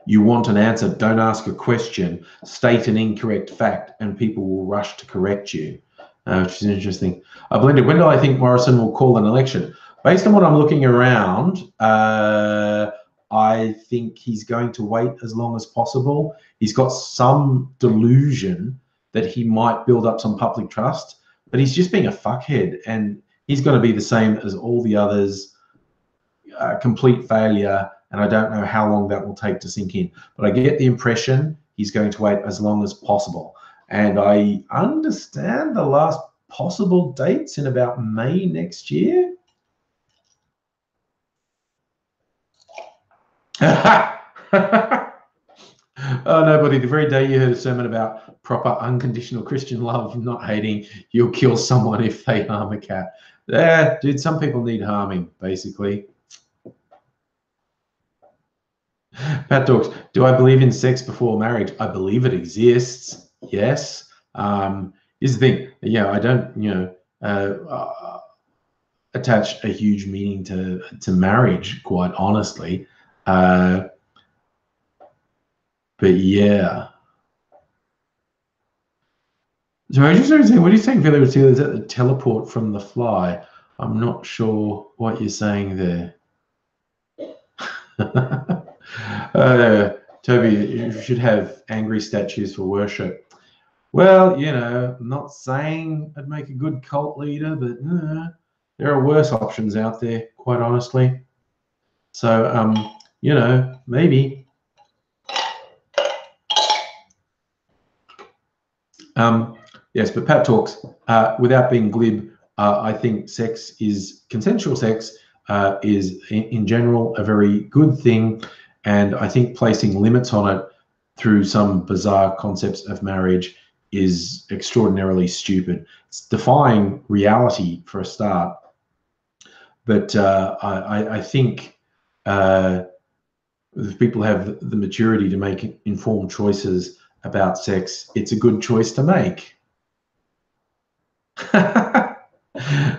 you want an answer, don't ask a question, state an incorrect fact, and people will rush to correct you, which is interesting. Blended, when do I think Morrison will call an election? Based on what I'm looking around, I think he's going to wait as long as possible. He's got some delusion that he might build up some public trust, but he's just being a fuckhead, and he's going to be the same as all the others, complete failure, and I don't know how long that will take to sink in. But I get the impression he's going to wait as long as possible. And I understand the last possible date's in about May next year. Oh, nobody. The very day you heard a sermon about proper unconditional Christian love, not hating, you'll kill someone if they harm a cat. Yeah, dude, some people need harming, basically. Pat Talks, do I believe in sex before marriage? I believe it exists. Yes. Here's the thing. Yeah, I don't, attach a huge meaning to marriage, quite honestly. But yeah. So I just saying, what are you saying, Billy? Is that the teleport from the fly? I'm not sure what you're saying there. Toby, you should have angry statues for worship. Well, I'm not saying I'd make a good cult leader, but there are worse options out there, quite honestly. So, maybe. Yes, but Pat Talks, without being glib, I think consensual sex is in general a very good thing. And I think placing limits on it through some bizarre concepts of marriage is extraordinarily stupid. It's defying reality for a start. But I think if people have the maturity to make informed choices about sex, it's a good choice to make.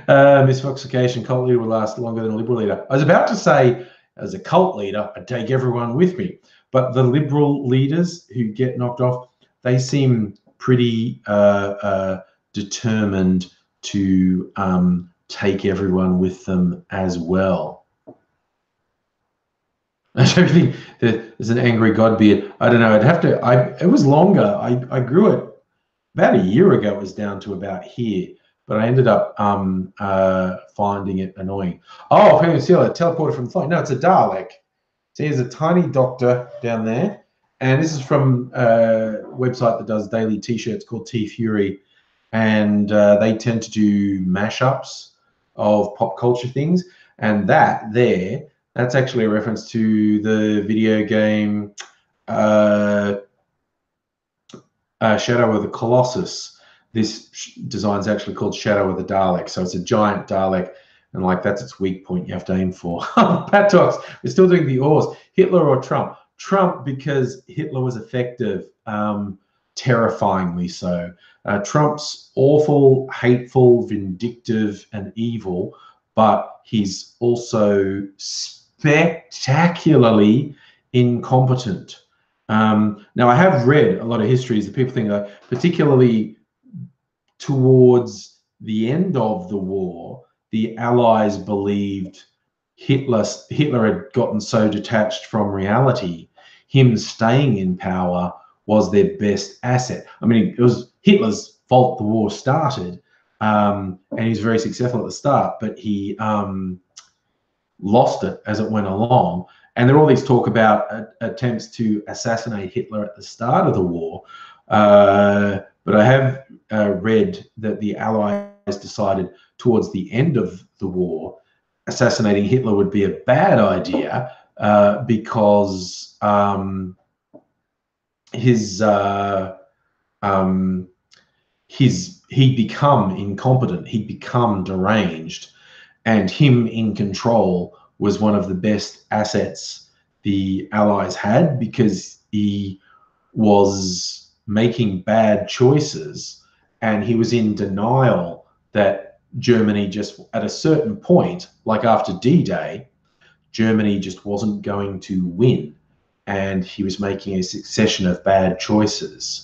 Misfoxication, cult leader will last longer than a liberal leader. I was about to say, as a cult leader, I'd take everyone with me. But the liberal leaders who get knocked off, they seem pretty determined to take everyone with them as well. I don't think there's an angry Godbeard. I don't know. It was longer. I grew it about a year ago. It was down to about here, but I ended up finding it annoying. Oh, I see a teleporter from the flight. No, it's a Dalek. So here's a tiny doctor down there. And this is from a website that does daily t-shirts called T Fury. And they tend to do mashups of pop culture things. And that's actually a reference to the video game Shadow of the Colossus. This design is actually called Shadow of the Dalek. So it's a giant Dalek, and that's its weak point you have to aim for. Pat Talks, we're still doing the ors. Hitler or Trump? Trump, because Hitler was effective, terrifyingly so. Trump's awful, hateful, vindictive, and evil, but he's also spectacularly incompetent. Now, I have read a lot of histories that people think that particularly towards the end of the war, the Allies believed Hitler had gotten so detached from reality, him staying in power was their best asset. I mean, it was Hitler's fault the war started, and he was very successful at the start, but he lost it as it went along. And there are all these talk about attempts to assassinate Hitler at the start of the war. But I have read that the Allies decided towards the end of the war, assassinating Hitler would be a bad idea because he'd become incompetent, he'd become deranged, and him in control was one of the best assets the Allies had, because he was making bad choices and he was in denial that Germany just, at a certain point, like after D-Day, Germany just wasn't going to win, and he was making a succession of bad choices.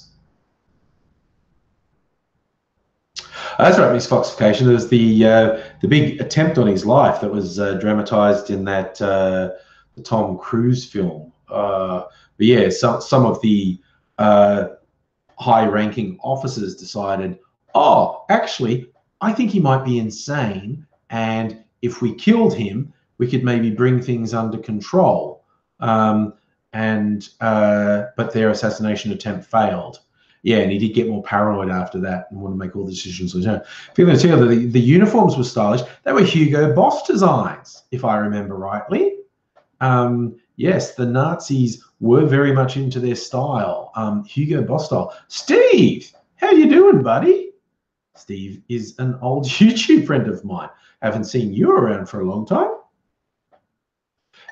That's right, misfoxication. There was the big attempt on his life that was dramatized in that the Tom Cruise film. But yeah, some of the high-ranking officers decided, oh, actually, I think he might be insane, and if we killed him, we could maybe bring things under control. But their assassination attempt failed. Yeah, and he did get more paranoid after that and want to make all the decisions. Feeling the uniforms were stylish. They were Hugo Boss designs, if I remember rightly. Yes, the Nazis were very much into their style, Hugo Boss style. Steve, how you doing, buddy? Steve is an old YouTube friend of mine. Haven't seen you around for a long time.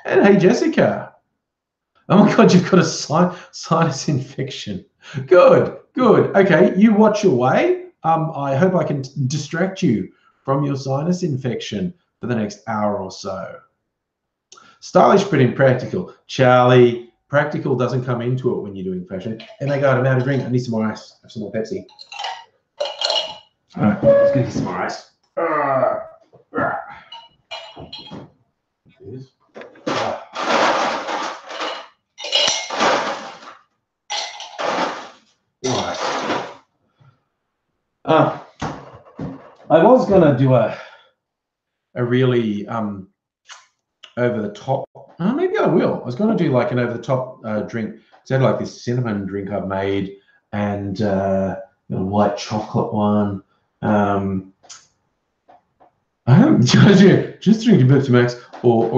And hey, Jessica. Oh my God, you've got a sinus infection. Good, good. Okay, you watch your way. I hope I can distract you from your sinus infection for the next hour or so. Stylish but impractical. Charlie, practical doesn't come into it when you're doing fashion. And they go, I'm out of drink. I need some more ice. Have some more Pepsi. All right, let's get some more ice. I was gonna do a really over the top. Maybe I will. I was gonna do like an over the top drink. So I had like this cinnamon drink I've made and a white chocolate one. I haven't just drink Pepsi Max or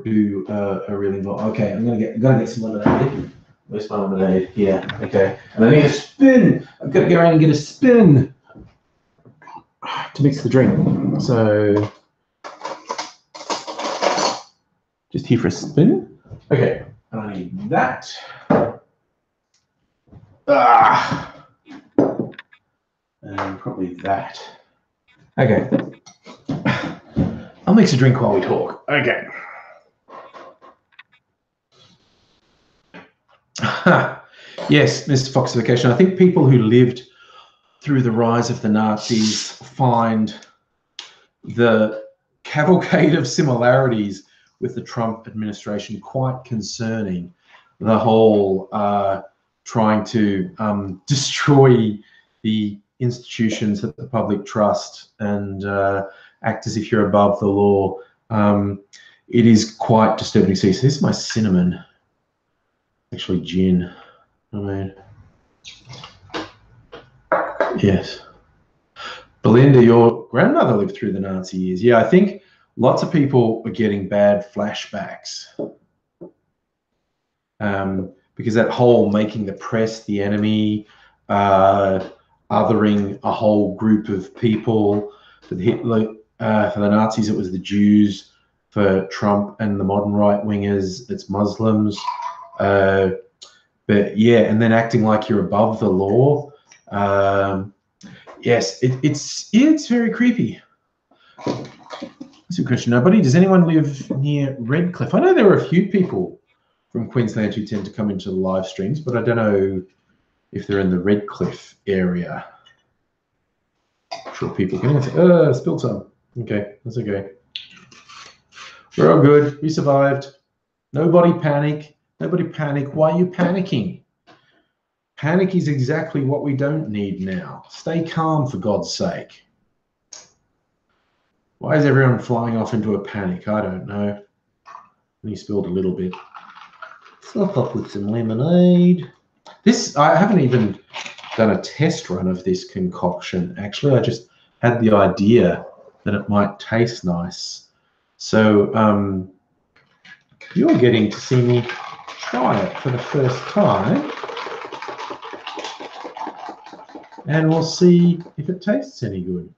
do a really okay. I'm gonna get some lemonade. Where's my lemonade? Yeah, okay. And I need a spin. I've got to go around and get a spin to mix the drink. So just here for a spin. Okay, and I need that. And probably that. Okay. I'll mix a drink while we talk. Okay. Yes, Mr. Foxification. I think people who lived through the rise of the Nazis find the cavalcade of similarities with the Trump administration quite concerning. The whole trying to destroy the institutions that the public trust and act as if you're above the law. It is quite disturbing to see. So this is my cinnamon. Actually gin. I mean, yes. Belinda, your grandmother lived through the Nazi years. Yeah, I think lots of people are getting bad flashbacks because that whole making the press the enemy, othering a whole group of people. For the Hitler, for the Nazis, it was the Jews. For Trump and the modern right-wingers, it's Muslims. But yeah, and then acting like you're above the law. Yes, it's very creepy. That's a question. Nobody. Does anyone live near Redcliffe? I know there are a few people from Queensland who tend to come into the live streams, but I don't know if they're in the Redcliffe area. I'm sure people can answer. Spilled some. Okay, that's okay. We're all good. We survived. Nobody panic. Nobody panic. Why are you panicking? Panic is exactly what we don't need now. Stay calm, for God's sake. Why is everyone flying off into a panic? I don't know. And he spilled a little bit. Slop up with some lemonade. This, I haven't even done a test run of this concoction. Actually, I just had the idea that it might taste nice. So you're getting to see me try it for the first time. And we'll see if it tastes any good.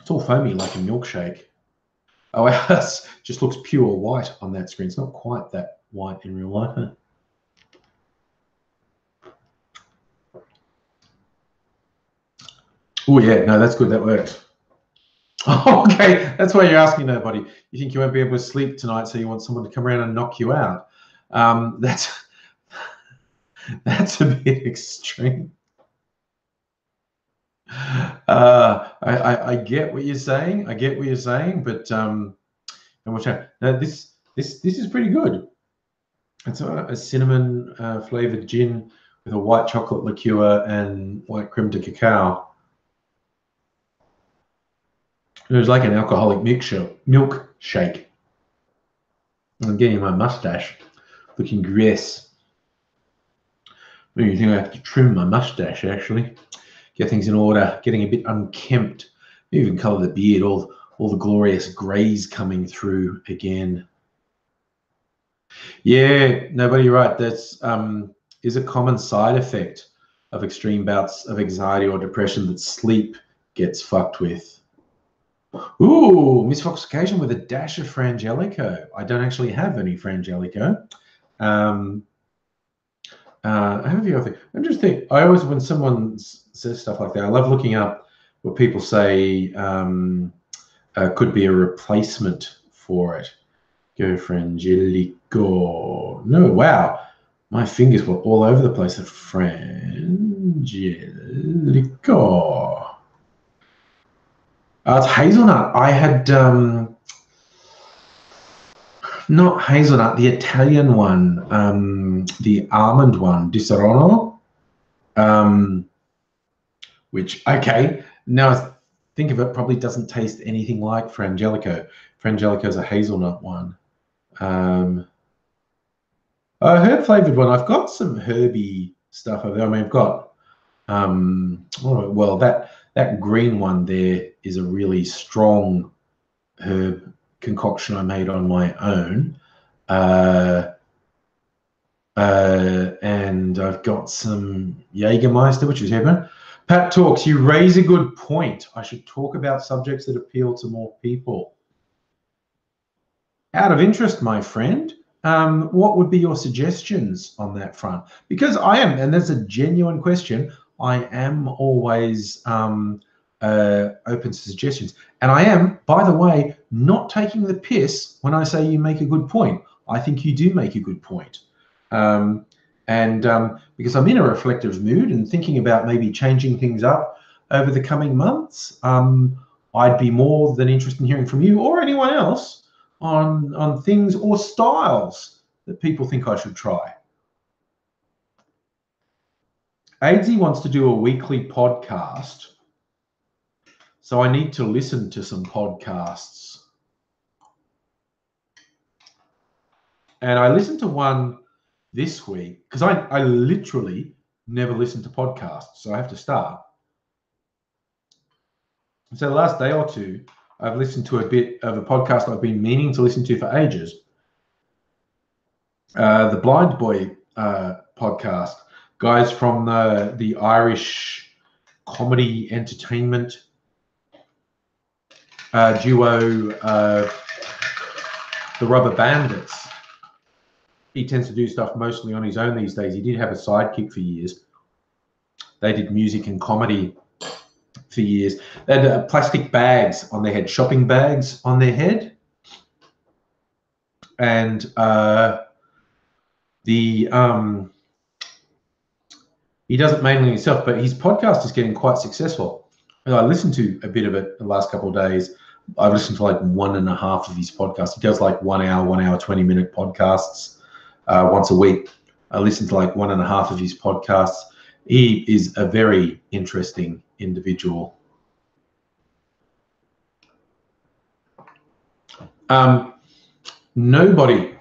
It's all foamy like a milkshake. Oh, it just looks pure white on that screen. It's not quite that white in real life, huh? Oh yeah, no, that's good. That works. Oh, okay, that's why you're asking nobody. You think you won't be able to sleep tonight, so you want someone to come around and knock you out. That's a bit extreme. I get what you're saying. I get what you're saying, but and watch out. No, this is pretty good. It's a cinnamon flavored gin with a white chocolate liqueur and white creme de cacao. It was like an alcoholic milkshake. I'm getting my mustache looking gross. You think I have to trim my mustache, actually. Get things in order, getting a bit unkempt. Even colour the beard, all all the glorious greys coming through again. Yeah, no, but you're right. That's is a common side effect of extreme bouts of anxiety or depression that sleep gets fucked with. Ooh, misfoxification with a dash of frangelico. I don't actually have any frangelico. I have a few other things. I'm just thinking, I always, when someone says stuff like that, I love looking up what people say could be a replacement for it. Go frangelico. No, wow. My fingers were all over the place at frangelico. It's hazelnut. I had not hazelnut, the Italian one, the almond one, Di Serono, which, okay, now I think of it, probably doesn't taste anything like frangelico. Frangelico is a hazelnut one. A herb flavored one. I've got some herby stuff over there. I mean, I've got, well, that green one there is a really strong herb concoction I made on my own. And I've got some Jägermeister, which is heaven. Pat Talks, you raise a good point. I should talk about subjects that appeal to more people. Out of interest, my friend, what would be your suggestions on that front? Because I am, and that's a genuine question, I am always open to suggestions. And I am, by the way, not taking the piss when I say you make a good point. I think you do make a good point. Because I'm in a reflective mood and thinking about maybe changing things up over the coming months, I'd be more than interested in hearing from you or anyone else on things or styles that people think I should try. Aidsy wants to do a weekly podcast, so I need to listen to some podcasts. And I listened to one this week because I literally never listen to podcasts, so I have to start. So the last day or two, I've listened to a bit of a podcast I've been meaning to listen to for ages. The Blind Boy podcast, guys from the Irish comedy entertainment duo, the Rubber Bandits. He tends to do stuff mostly on his own these days. He did have a sidekick for years. They did music and comedy for years. They had plastic bags on their head, shopping bags on their head. And he does it mainly himself, but his podcast is getting quite successful. And I listened to a bit of it the last couple of days. I've listened to like 1.5 of his podcasts. He does like 1 hour, 20-minute podcasts once a week. I listened to like 1.5 of his podcasts. He is a very interesting individual. Nobody.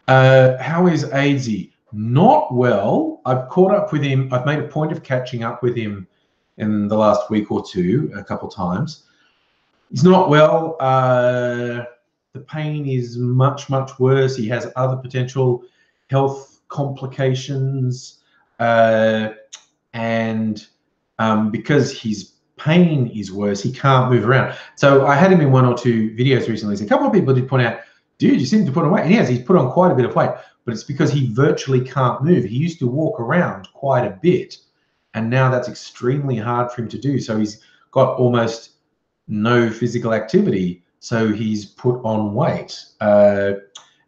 How is Aidsy? Not well. I've caught up with him. I've made a point of catching up with him in the last week or two, a couple times. He's not well. The pain is much, much worse. He has other potential health complications. And because his pain is worse, he can't move around. So I had him in 1 or 2 videos recently. So a couple of people did point out, dude, you seem to put on weight. And he's put on quite a bit of weight, but it's because he virtually can't move. He used to walk around quite a bit, and now that's extremely hard for him to do. So he's got almost no physical activity. So he's put on weight. And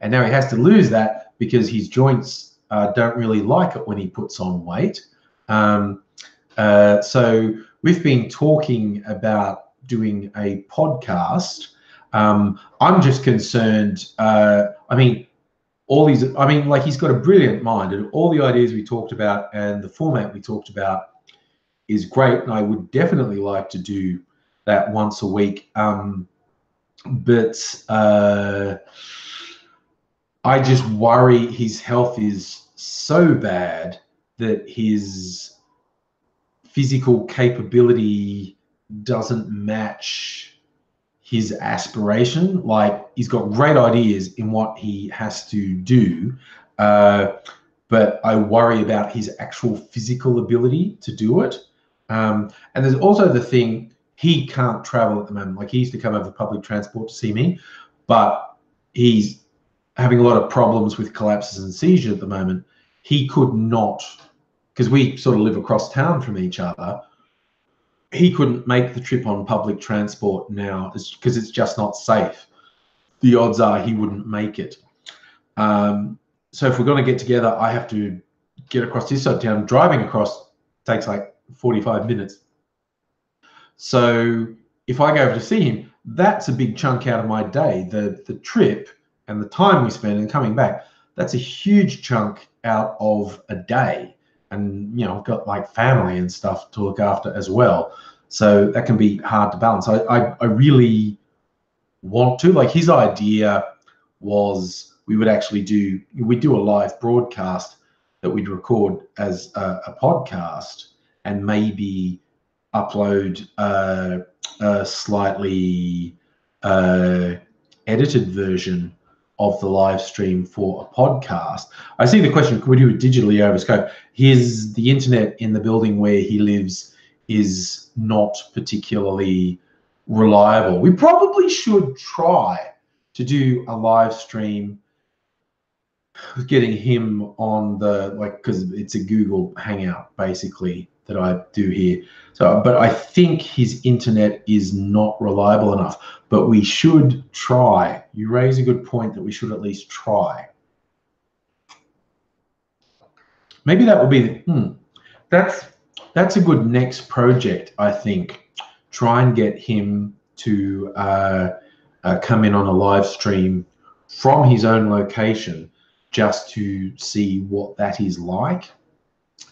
now he has to lose that because his joints don't really like it when he puts on weight. So we've been talking about doing a podcast. I'm just concerned. Like he's got a brilliant mind, and all the ideas we talked about and the format we talked about is great. And I would definitely like to do that once a week. But I just worry his health is so bad that his physical capability doesn't match his aspiration. Like, he's got great ideas in what he has to do, but I worry about his actual physical ability to do it. And there's also the thing, he can't travel at the moment. Like, he used to come over public transport to see me, but he's having a lot of problems with collapses and seizure at the moment. He could not, because we sort of live across town from each other, he couldn't make the trip on public transport now because it's just not safe. The odds are he wouldn't make it. So if we're going to get together, I have to get across this side of town. Driving across takes like 45 minutes. So if I go over to see him, that's a big chunk out of my day. The trip and the time we spend and coming back, that's a huge chunk out of a day. And, you know, I've got like family and stuff to look after as well. So that can be hard to balance. I really want to, like, his idea was we'd do a live broadcast that we'd record as a podcast and maybe upload a slightly edited version of the live stream for a podcast. I see the question, could we do it digitally over Skype? The internet in the building where he lives is not particularly reliable. We probably should try to do a live stream getting him on the, like, because it's a Google Hangout basically that I do here. So, but I think his internet is not reliable enough, but we should try. You raise a good point that we should at least try. Maybe that would be, that's a good next project, I think. Try and get him to come in on a live stream from his own location just to see what that is like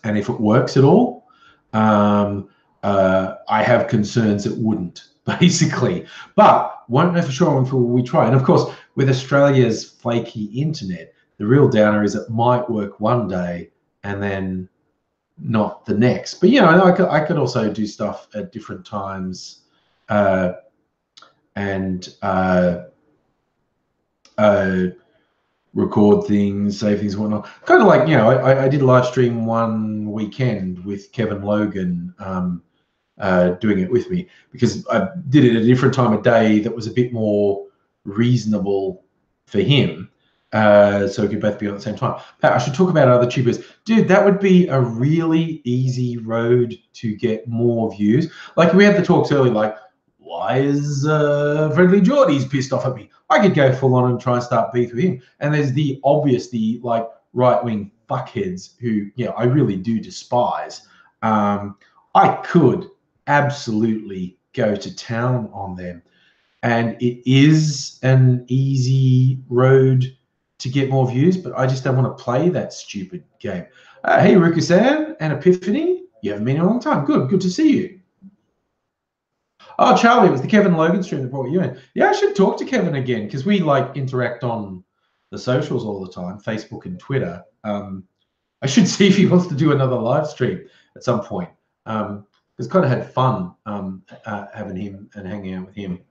and if it works at all. I have concerns it wouldn't, basically, but won't know for sure until we try. And of course, with Australia's flaky internet, the real downer is it might work one day and then not the next. But, you know, I could also do stuff at different times and record things, save things, whatnot. Kind of like, you know, I did a live stream one weekend with Kevin Logan doing it with me, because I did it at a different time of day that was a bit more reasonable for him, so we could both be on at the same time. Pat, I should talk about other tubers. Dude, that would be a really easy road to get more views. Like, we had the talks earlier, like, why is Friendly Geordie's pissed off at me? I could go full on and try and start beef with him. And there's the obvious, the like right-wing fuckheads who, yeah, I really do despise. I could absolutely go to town on them. And it is an easy road to get more views, but I just don't want to play that stupid game. Hey, Rukusan and Epiphany, you haven't been in a long time. Good to see you. Oh, Charlie, it was the Kevin Logan stream that brought you in. Yeah, I should talk to Kevin again, because we like interact on the socials all the time, Facebook and Twitter. I should see if he wants to do another live stream at some point. It's kind of had fun having him and hanging out with him.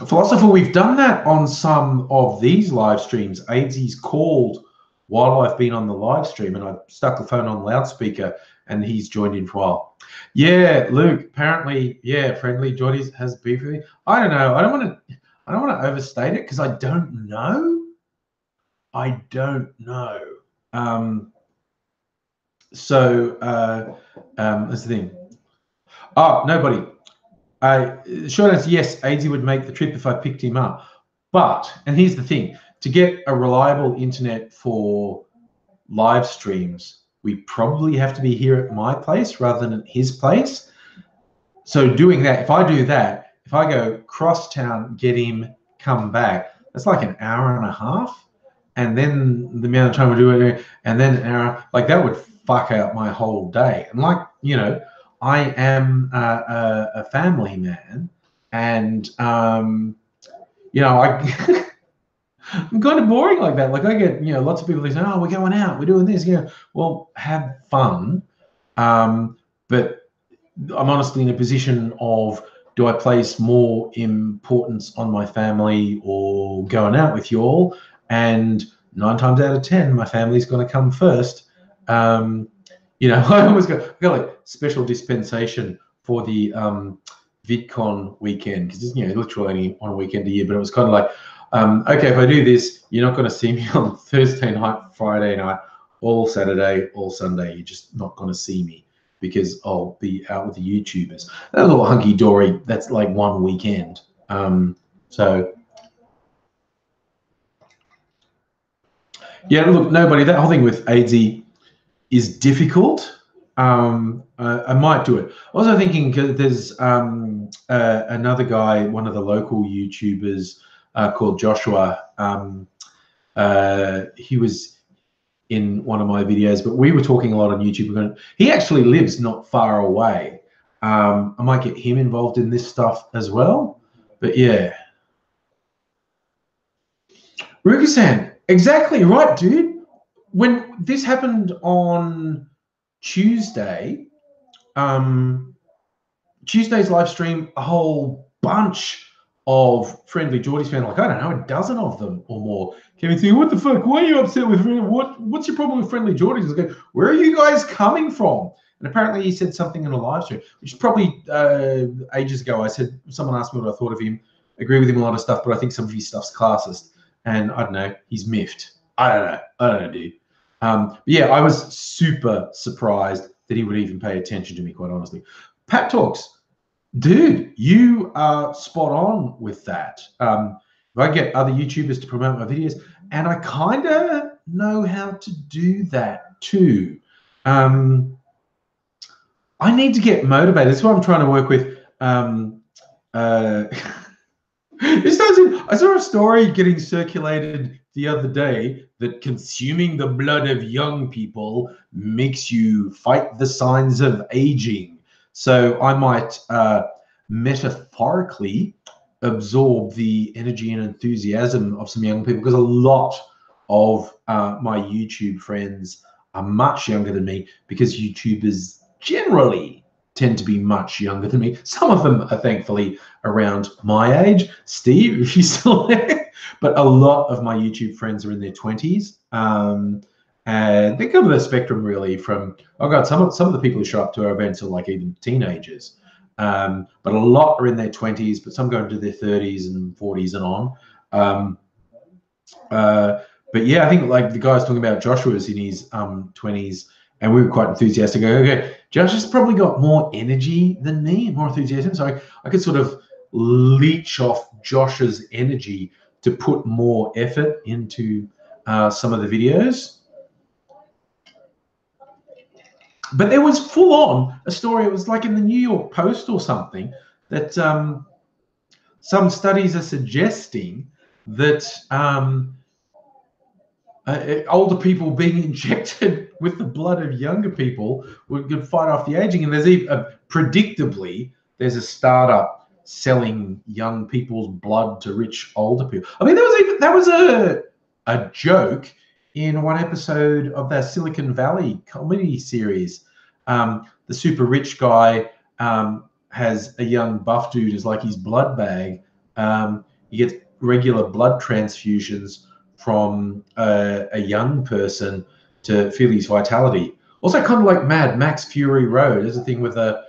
Philosopher, we've done that on some of these live streams. AIDSy's called while I've been on the live stream, and I've stuck the phone on loudspeaker, and he's joined in for a while. Yeah, Luke. Apparently, yeah, Friendly Geordie's has beef with me. I don't know. I don't want to overstate it because I don't know. That's the thing. Oh, nobody. Short answer, yes, AIDSy would make the trip if I picked him up. But, and here's the thing, to get a reliable internet for live streams, we probably have to be here at my place rather than at his place. So doing that, if I do that, if I go cross town, get him, come back, that's like an hour and a half. And then the amount of time we do it, and then an hour, like that would fuck out my whole day. And like, you know, I am a family man, and you know, I'm kind of boring like that. Like I get, you know, lots of people they say, "Oh, we're going out, we're doing this." You know, well, have fun. but I'm honestly in a position of, do I place more importance on my family or going out with you all? And 9 times out of 10, my family's going to come first. You know, I always got like special dispensation for the VidCon weekend, because it's, you know, literally only on a weekend a year, but it was kind of like, okay, if I do this, you're not going to see me on Thursday night, Friday night, all Saturday, all Sunday. You're just not going to see me, because I'll be out with the YouTubers. That little hunky-dory, that's like one weekend. So, yeah, look, nobody, that whole thing with AIDSy is difficult. I might do it. Also thinking, because there's another guy, one of the local YouTubers called Joshua. He was in one of my videos, but we were talking a lot on YouTube. He actually lives not far away. I might get him involved in this stuff as well. But yeah. Ruki-san, exactly right, dude. When this happened on Tuesday, Tuesday's live stream, a whole bunch of Friendly Geordies fans, like, I don't know, a dozen of them or more, came and saying, what the fuck, why are you upset with what's your problem with Friendly Geordies? I was going, where are you guys coming from? And apparently he said something in a live stream, which is probably ages ago. I said, someone asked me what I thought of him. I agree with him a lot of stuff, but I think some of his stuff's classist. And I don't know, he's miffed. I don't know, dude. But yeah, I was super surprised that he would even pay attention to me, quite honestly. Pat Talks, dude, you are spot on with that. I get other YouTubers to promote my videos, and I kind of know how to do that too. I need to get motivated. That's what I'm trying to work with. I saw a story getting circulated the other day that consuming the blood of young people makes you fight the signs of aging. So I might metaphorically absorb the energy and enthusiasm of some young people, because a lot of my YouTube friends are much younger than me, because YouTubers generally tend to be much younger than me. Some of them are thankfully around my age. Steve, if you're still there. But a lot of my YouTube friends are in their 20s. And they cover the spectrum really from, oh God, some of the people who show up to our events are like even teenagers. But a lot are in their 20s, but some go into their 30s and 40s and on. But yeah, I think like the guy was talking about, Joshua is in his 20s, and we were quite enthusiastic. Okay, Josh has probably got more energy than me, more enthusiasm. So I could sort of leech off Josh's energy to put more effort into some of the videos. But there was full on a story. It was like in the New York Post or something that some studies are suggesting that older people being injected with the blood of younger people could fight off the aging. And there's even predictably, there's a startup selling young people's blood to rich older people. I mean, that was a joke in one episode of that Silicon Valley comedy series. The super rich guy has a young buff dude as like his blood bag. He gets regular blood transfusions from a young person to feel his vitality. Also kind of like Mad Max Fury Road. There's a thing with the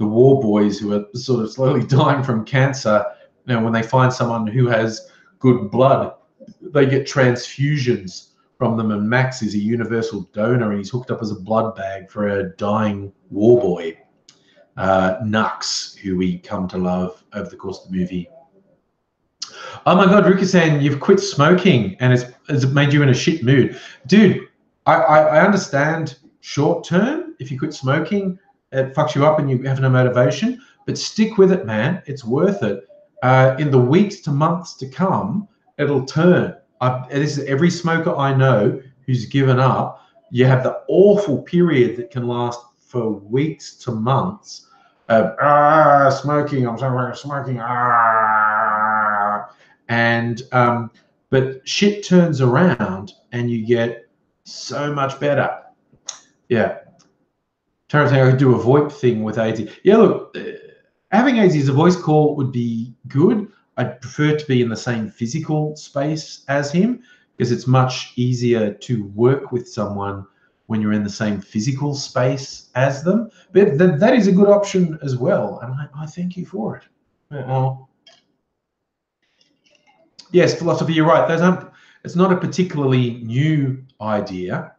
war boys who are sort of slowly dying from cancer. You know, when they find someone who has good blood, they get transfusions from them, and Max is a universal donor, and he's hooked up as a blood bag for a dying war boy, Nux, who we come to love over the course of the movie. Oh my God, Ruki-san, you've quit smoking and it's made you in a shit mood. Dude, I understand short term, if you quit smoking, it fucks you up and you have no motivation, but stick with it, man. It's worth it. In the weeks to months to come, it'll turn. This is every smoker I know who's given up. You have the awful period that can last for weeks to months of smoking, I'm smoking, and but shit turns around and you get so much better. Yeah. Tara saying I could do a VoIP thing with AZ. Yeah, look, having AZ as a voice call would be good. I'd prefer to be in the same physical space as him because it's much easier to work with someone when you're in the same physical space as them. But that is a good option as well, and I thank you for it. Yes, philosophy, you're right. Those aren't. It's not a particularly new idea.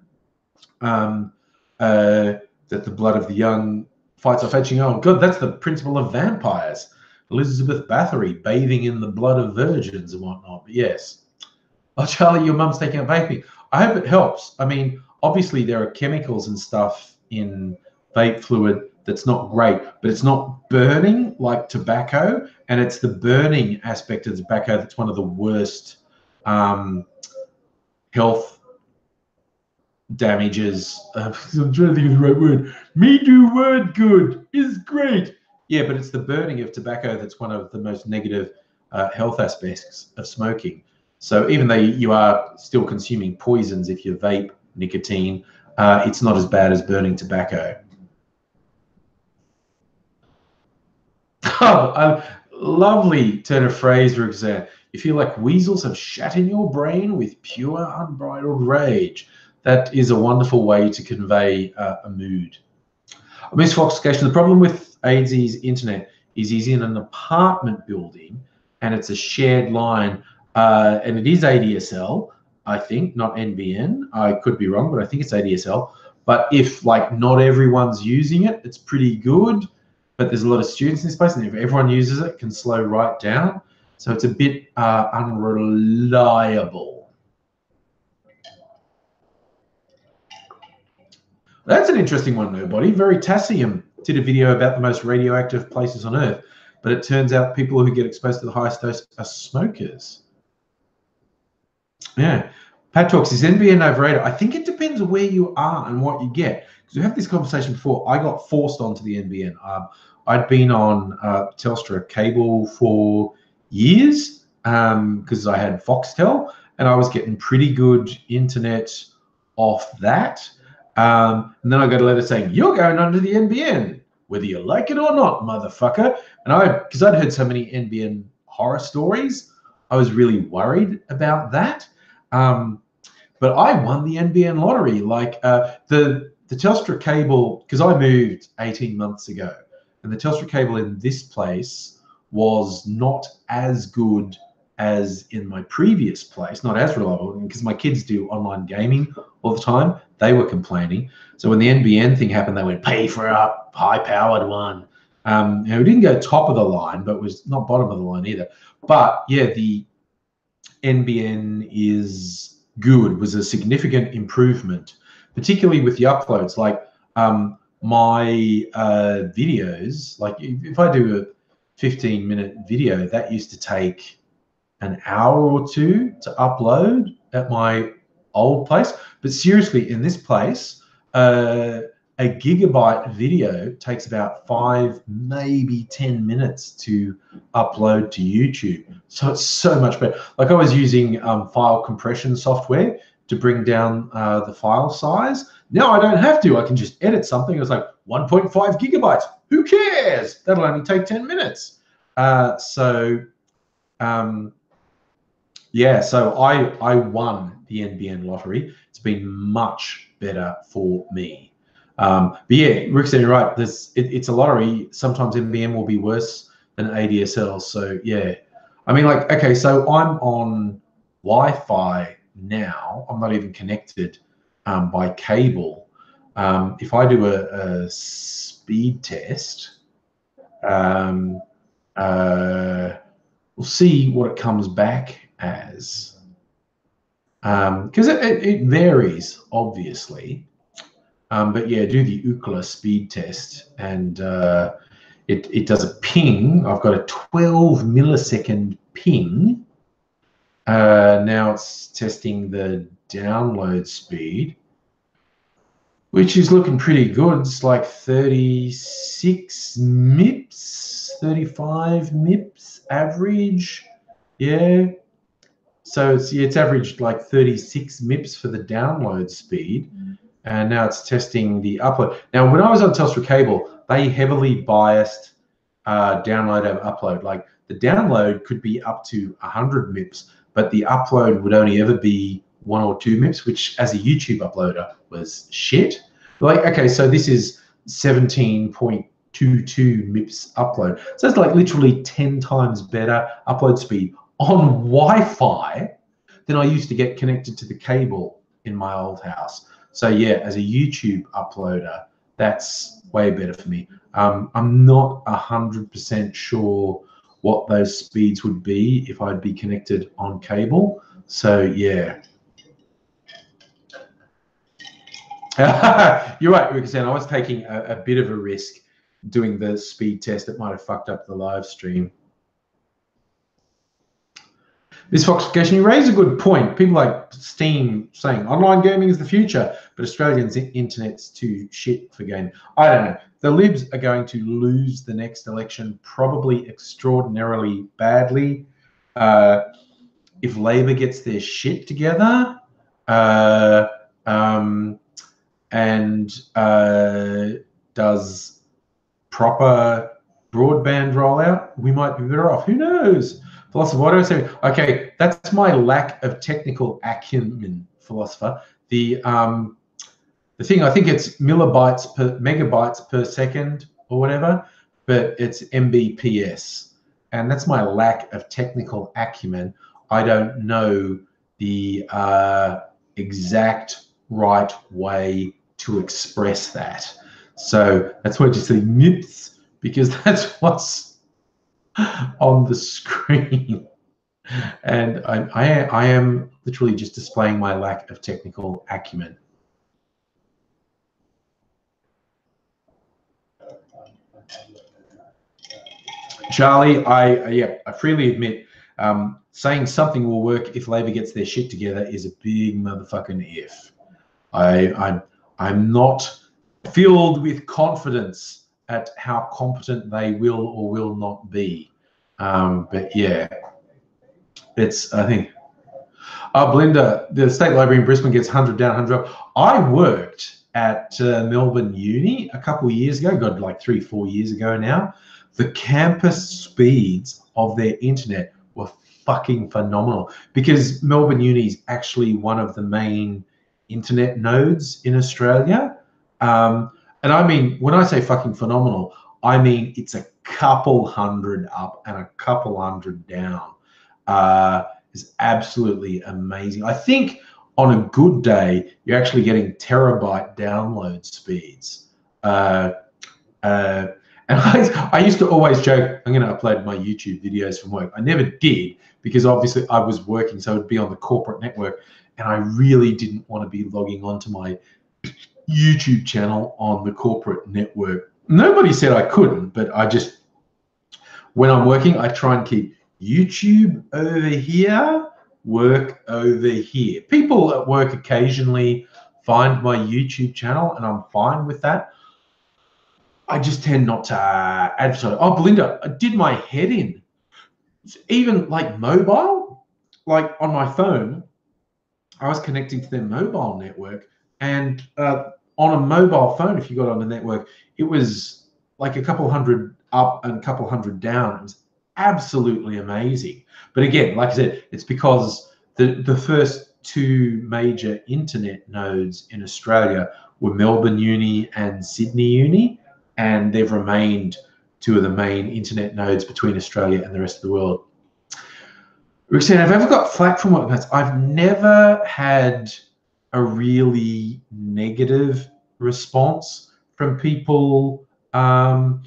That the blood of the young fights off aging. Oh God, that's the principle of vampires. Elizabeth Bathory bathing in the blood of virgins and whatnot. But yes. Oh, Charlie, your mum's taking up vaping. I hope it helps. I mean, obviously there are chemicals and stuff in vape fluid that's not great, but it's not burning like tobacco, and it's the burning aspect of tobacco that's one of the worst health damages. I'm trying to think of the right word. Me do word good is great. Yeah, but it's the burning of tobacco that's one of the most negative health aspects of smoking. So even though you are still consuming poisons if you vape nicotine, it's not as bad as burning tobacco. Oh, lovely turn of phrase, for example. You feel like weasels have shat in your brain with pure, unbridled rage. That is a wonderful way to convey a mood. Miss Foxcation, the problem with AZ's internet is he's in an apartment building and it's a shared line, and it is ADSL, I think, not NBN. I could be wrong, but I think it's ADSL. But if like not everyone's using it, it's pretty good. But there's a lot of students in this place, and if everyone uses it, it can slow right down. So it's a bit unreliable. That's an interesting one, nobody. Veritasium did a video about the most radioactive places on Earth, but it turns out people who get exposed to the highest dose are smokers. Yeah. Pat talks, is NBN overrated? I think it depends on where you are and what you get. Because we had this conversation before. I got forced onto the NBN. I'd been on Telstra cable for years because I had Foxtel, and I was getting pretty good internet off that. And then I got a letter saying, you're going onto the NBN, whether you like it or not, motherfucker. And because I'd heard so many NBN horror stories, I was really worried about that. But I won the NBN lottery. Like the Telstra cable, because I moved 18 months ago, and the Telstra cable in this place was not as good as in my previous place, not as reliable, because my kids do online gaming all the time. They were complaining. So when the NBN thing happened, they went, pay for a high-powered one. And it didn't go top of the line, but was not bottom of the line either. But yeah, the NBN is good, was a significant improvement, particularly with the uploads. Like my videos, like if I do a 15-minute video, that used to take an hour or two to upload at my old place. But seriously, in this place, a gigabyte video takes about 5, maybe 10 minutes to upload to YouTube. So it's so much better. Like I was using file compression software to bring down the file size. Now I don't have to. I can just edit something. It's like 1.5 gigabytes. Who cares? That'll only take 10 minutes. Yeah, so I won the NBN lottery. It's been much better for me. But yeah, Rick said you're right. It's a lottery. Sometimes NBN will be worse than ADSL. So yeah, I mean, like, okay, so I'm on Wi-Fi now. I'm not even connected by cable. If I do a speed test, we'll see what it comes back as, because it varies, obviously. But yeah, do the Ookla speed test, and it does a ping. I've got a 12 millisecond ping. Now it's testing the download speed, which is looking pretty good. It's like 36 MIPS, 35 MIPS average. Yeah. So it's averaged like 36 MIPS for the download speed. and now it's testing the upload. Now, when I was on Telstra Cable, they heavily biased download over upload. Like the download could be up to 100 MIPS, but the upload would only ever be 1 or 2 MIPS, which as a YouTube uploader was shit. Like, okay, so this is 17.22 MIPS upload. So it's like literally 10 times better upload speed on Wi-Fi than I used to get connected to the cable in my old house. So yeah, as a YouTube uploader, that's way better for me. I'm not 100% sure what those speeds would be if I'd be connected on cable. So yeah. You're right, Rukasan. I was taking a bit of a risk doing the speed test. It might have fucked up the live stream. Miss Foxification, you raise a good point. People like Steam saying online gaming is the future, but Australians' internet's too shit for gaming. I don't know. The Libs are going to lose the next election probably extraordinarily badly. If Labor gets their shit together and does proper broadband rollout, we might be better off. Who knows? Philosopher, what do I say? Okay, that's my lack of technical acumen, philosopher. The thing, I think it's megabytes per second or whatever, but it's Mbps, and that's my lack of technical acumen. I don't know the exact right way to express that, so that's why I just say MIPS, because that's what's on the screen, and I am literally just displaying my lack of technical acumen. Charlie, I freely admit, saying something will work if Labor gets their shit together is a big motherfucking if. I'm not filled with confidence at how competent they will or will not be. But yeah, it's, I think, Belinda, the State Library in Brisbane gets 100 down, 100 up. I worked at Melbourne Uni a couple of years ago, God, like 3-4 years ago now. The campus speeds of their internet were fucking phenomenal, because Melbourne Uni is actually one of the main internet nodes in Australia. And I mean, when I say fucking phenomenal, I mean it's a couple hundred up and a couple hundred down. It's absolutely amazing. I think on a good day, you're actually getting terabyte download speeds. And I used to always joke, I'm going to upload my YouTube videos from work. I never did, because obviously I was working, so it would be on the corporate network, and I really didn't want to be logging onto my YouTube channel on the corporate network. Nobody said I couldn't, but I just, when I'm working, I try and keep YouTube over here, work over here. People at work occasionally find my YouTube channel, and I'm fine with that. I just tend not to advertise. Oh, Belinda, I did my head in. Even like mobile, like on my phone, I was connecting to their mobile network, and on a mobile phone, if you got on the network, it was like a couple hundred up and a couple hundred down. It was absolutely amazing. But again, like I said, it's because the first two major internet nodes in Australia were Melbourne Uni and Sydney Uni, and they've remained two of the main internet nodes between Australia and the rest of the world. Roxanne, have I ever got flack from workmates? I've never had a really negative response from people finding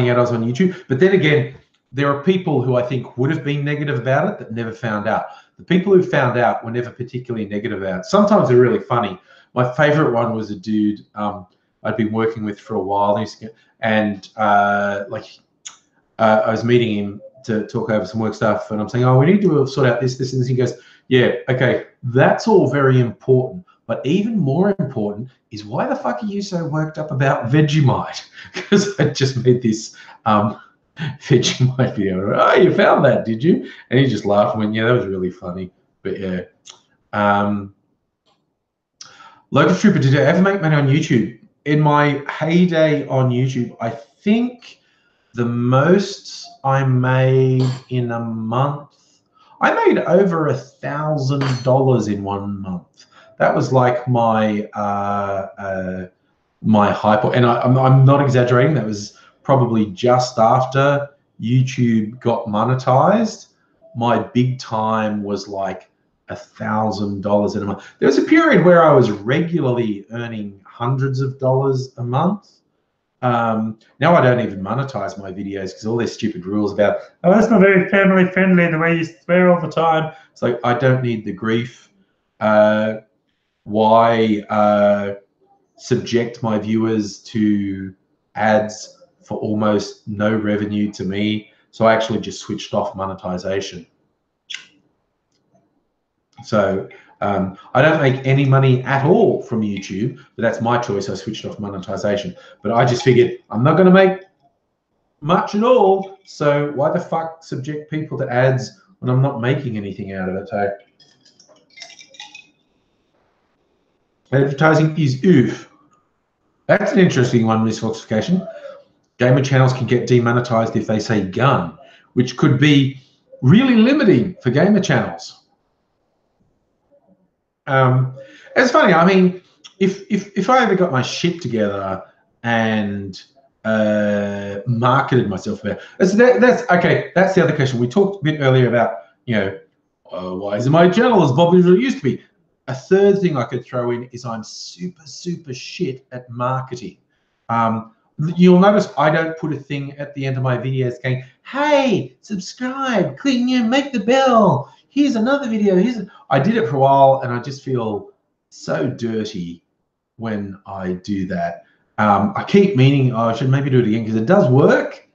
out I was on YouTube. But then again, there are people who I think would have been negative about it that never found out. The people who found out were never particularly negative about it. Sometimes they're really funny. My favorite one was a dude I'd been working with for a while, and I was meeting him to talk over some work stuff, and I'm saying, oh, we need to sort out this, and this. He goes, yeah, okay, that's all very important, but even more important is, why the fuck are you so worked up about Vegemite? Because I just made this Vegemite video. Oh, you found that, did you? And he just laughed and went, yeah, that was really funny. But yeah, Locust Trooper, did I ever make money on YouTube? In my heyday on YouTube, I think the most I made in a month, I made over $1,000 in 1 month. That was like my my high point, and I'm not exaggerating. That was probably just after YouTube got monetized. My big time was like $1,000 in a month. There was a period where I was regularly earning hundreds of dollars a month. Now I don't even monetize my videos because all their stupid rules about, oh, that's not very family friendly, the way you swear all the time. It's like, I don't need the grief. Why subject my viewers to ads for almost no revenue to me? So I actually just switched off monetization. So I don't make any money at all from YouTube, but that's my choice. I switched off monetization. But I just figured I'm not going to make much at all. So why the fuck subject people to ads when I'm not making anything out of it? So advertising is oof. That's an interesting one, Miss Foxification. Gamer channels can get demonetized if they say gun, which could be really limiting for gamer channels. It's funny. I mean, if I ever got my shit together and marketed myself better, that's okay. That's the other question. We talked a bit earlier about, you know, why isn't my channel as popular as it used to be? A third thing I could throw in is I'm super shit at marketing. You'll notice I don't put a thing at the end of my videos going, hey, subscribe, click, make the bell. Here's another video. I did it for a while, and I just feel so dirty when I do that. I keep meaning, oh, I should maybe do it again because it does work.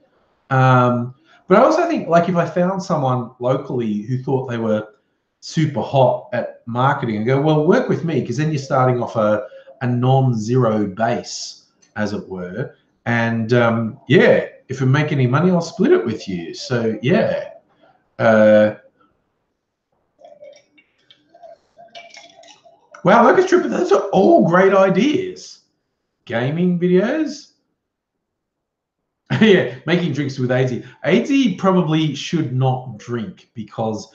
But I also think, like, if I found someone locally who thought they were super hot at marketing and go, well, work with me, because then you're starting off a non-zero base, as it were. And yeah, if we make any money, I'll split it with you. So yeah. Wow, Locust Trooper, those are all great ideas. Gaming videos. Yeah, making drinks with AZ. AZ probably should not drink because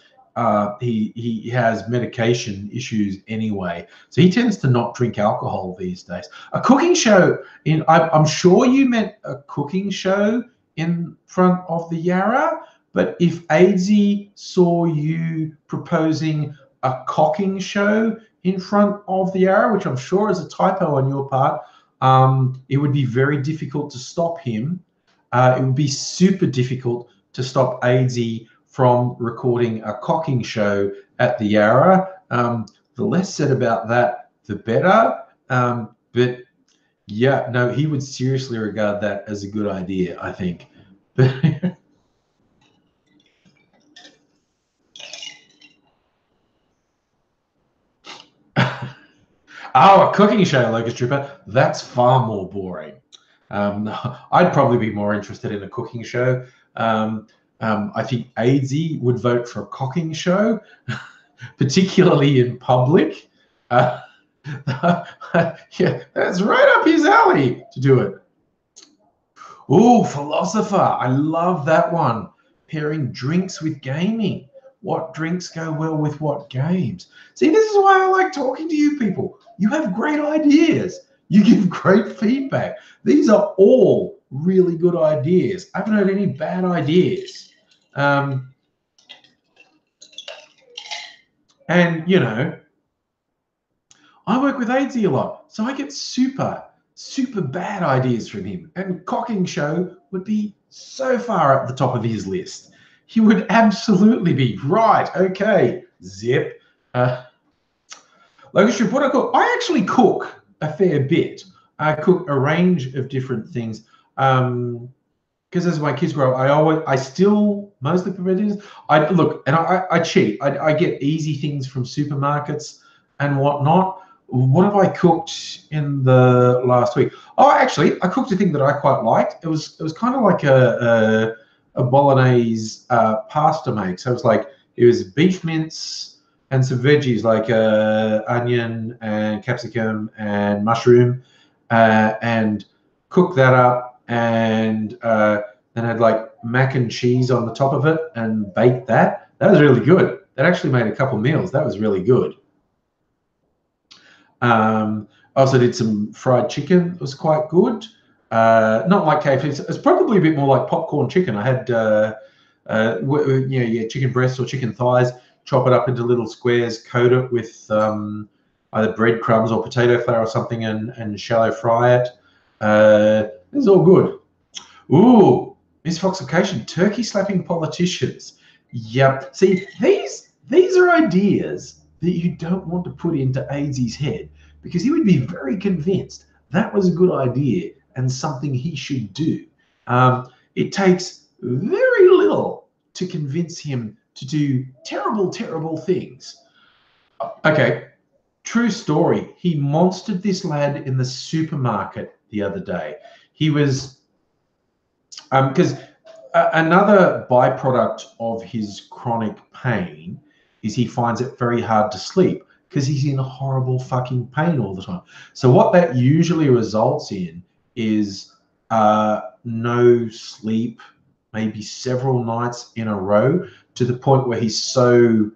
he has medication issues anyway. So he tends to not drink alcohol these days. A cooking show, I'm sure you meant a cooking show in front of the Yarra, but if AZ saw you proposing a cocking show in front of the Yarra, which I'm sure is a typo on your part, it would be very difficult to stop him. It would be super difficult to stop AZ from recording a cocking show at the Yarra. The less said about that, the better. But yeah, no, he would seriously regard that as a good idea, I think. Oh, a cooking show, Locust Trooper. That's far more boring. I'd probably be more interested in a cooking show. I think AZ would vote for a cocking show, particularly in public. Yeah, that's right up his alley to do it. Oh, Philosopher. I love that one. Pairing drinks with gaming. What drinks go well with what games? See, this is why I like talking to you people. You have great ideas. You give great feedback. These are all really good ideas. I haven't heard any bad ideas. And, you know, I work with AZ a lot, so I get super bad ideas from him. And cocking show would be so far at the top of his list. He would absolutely be right. Okay, zip. Locust Trooper, what I cook? I actually cook a fair bit. I cook a range of different things. Because as my kids grow, I still mostly prepare dinners. I cheat. I get easy things from supermarkets and whatnot. What have I cooked in the last week? Oh, actually, I cooked a thing that I quite liked. It was kind of like a bolognese pasta make. So it was beef mince, and some veggies like onion and capsicum and mushroom, and cooked that up, and then had like mac and cheese on the top of it and baked that. That was really good. That actually made a couple meals. That was really good. I also did some fried chicken. It was quite good. Not like KFC. It's probably a bit more like popcorn chicken. I had chicken breasts or chicken thighs, chop it up into little squares, coat it with either breadcrumbs or potato flour or something, and shallow fry it. It's all good. Ooh, misfoxication, turkey slapping politicians. Yep. See, these are ideas that you don't want to put into AZ's head, because he would be very convinced that was a good idea and something he should do. It takes very little to convince him to do terrible, terrible things. Okay, true story. He monstered this lad in the supermarket the other day. He was, because another byproduct of his chronic pain is he finds it very hard to sleep because he's in horrible fucking pain all the time. So what that usually results in is no sleep, maybe several nights in a row, to the point where he's so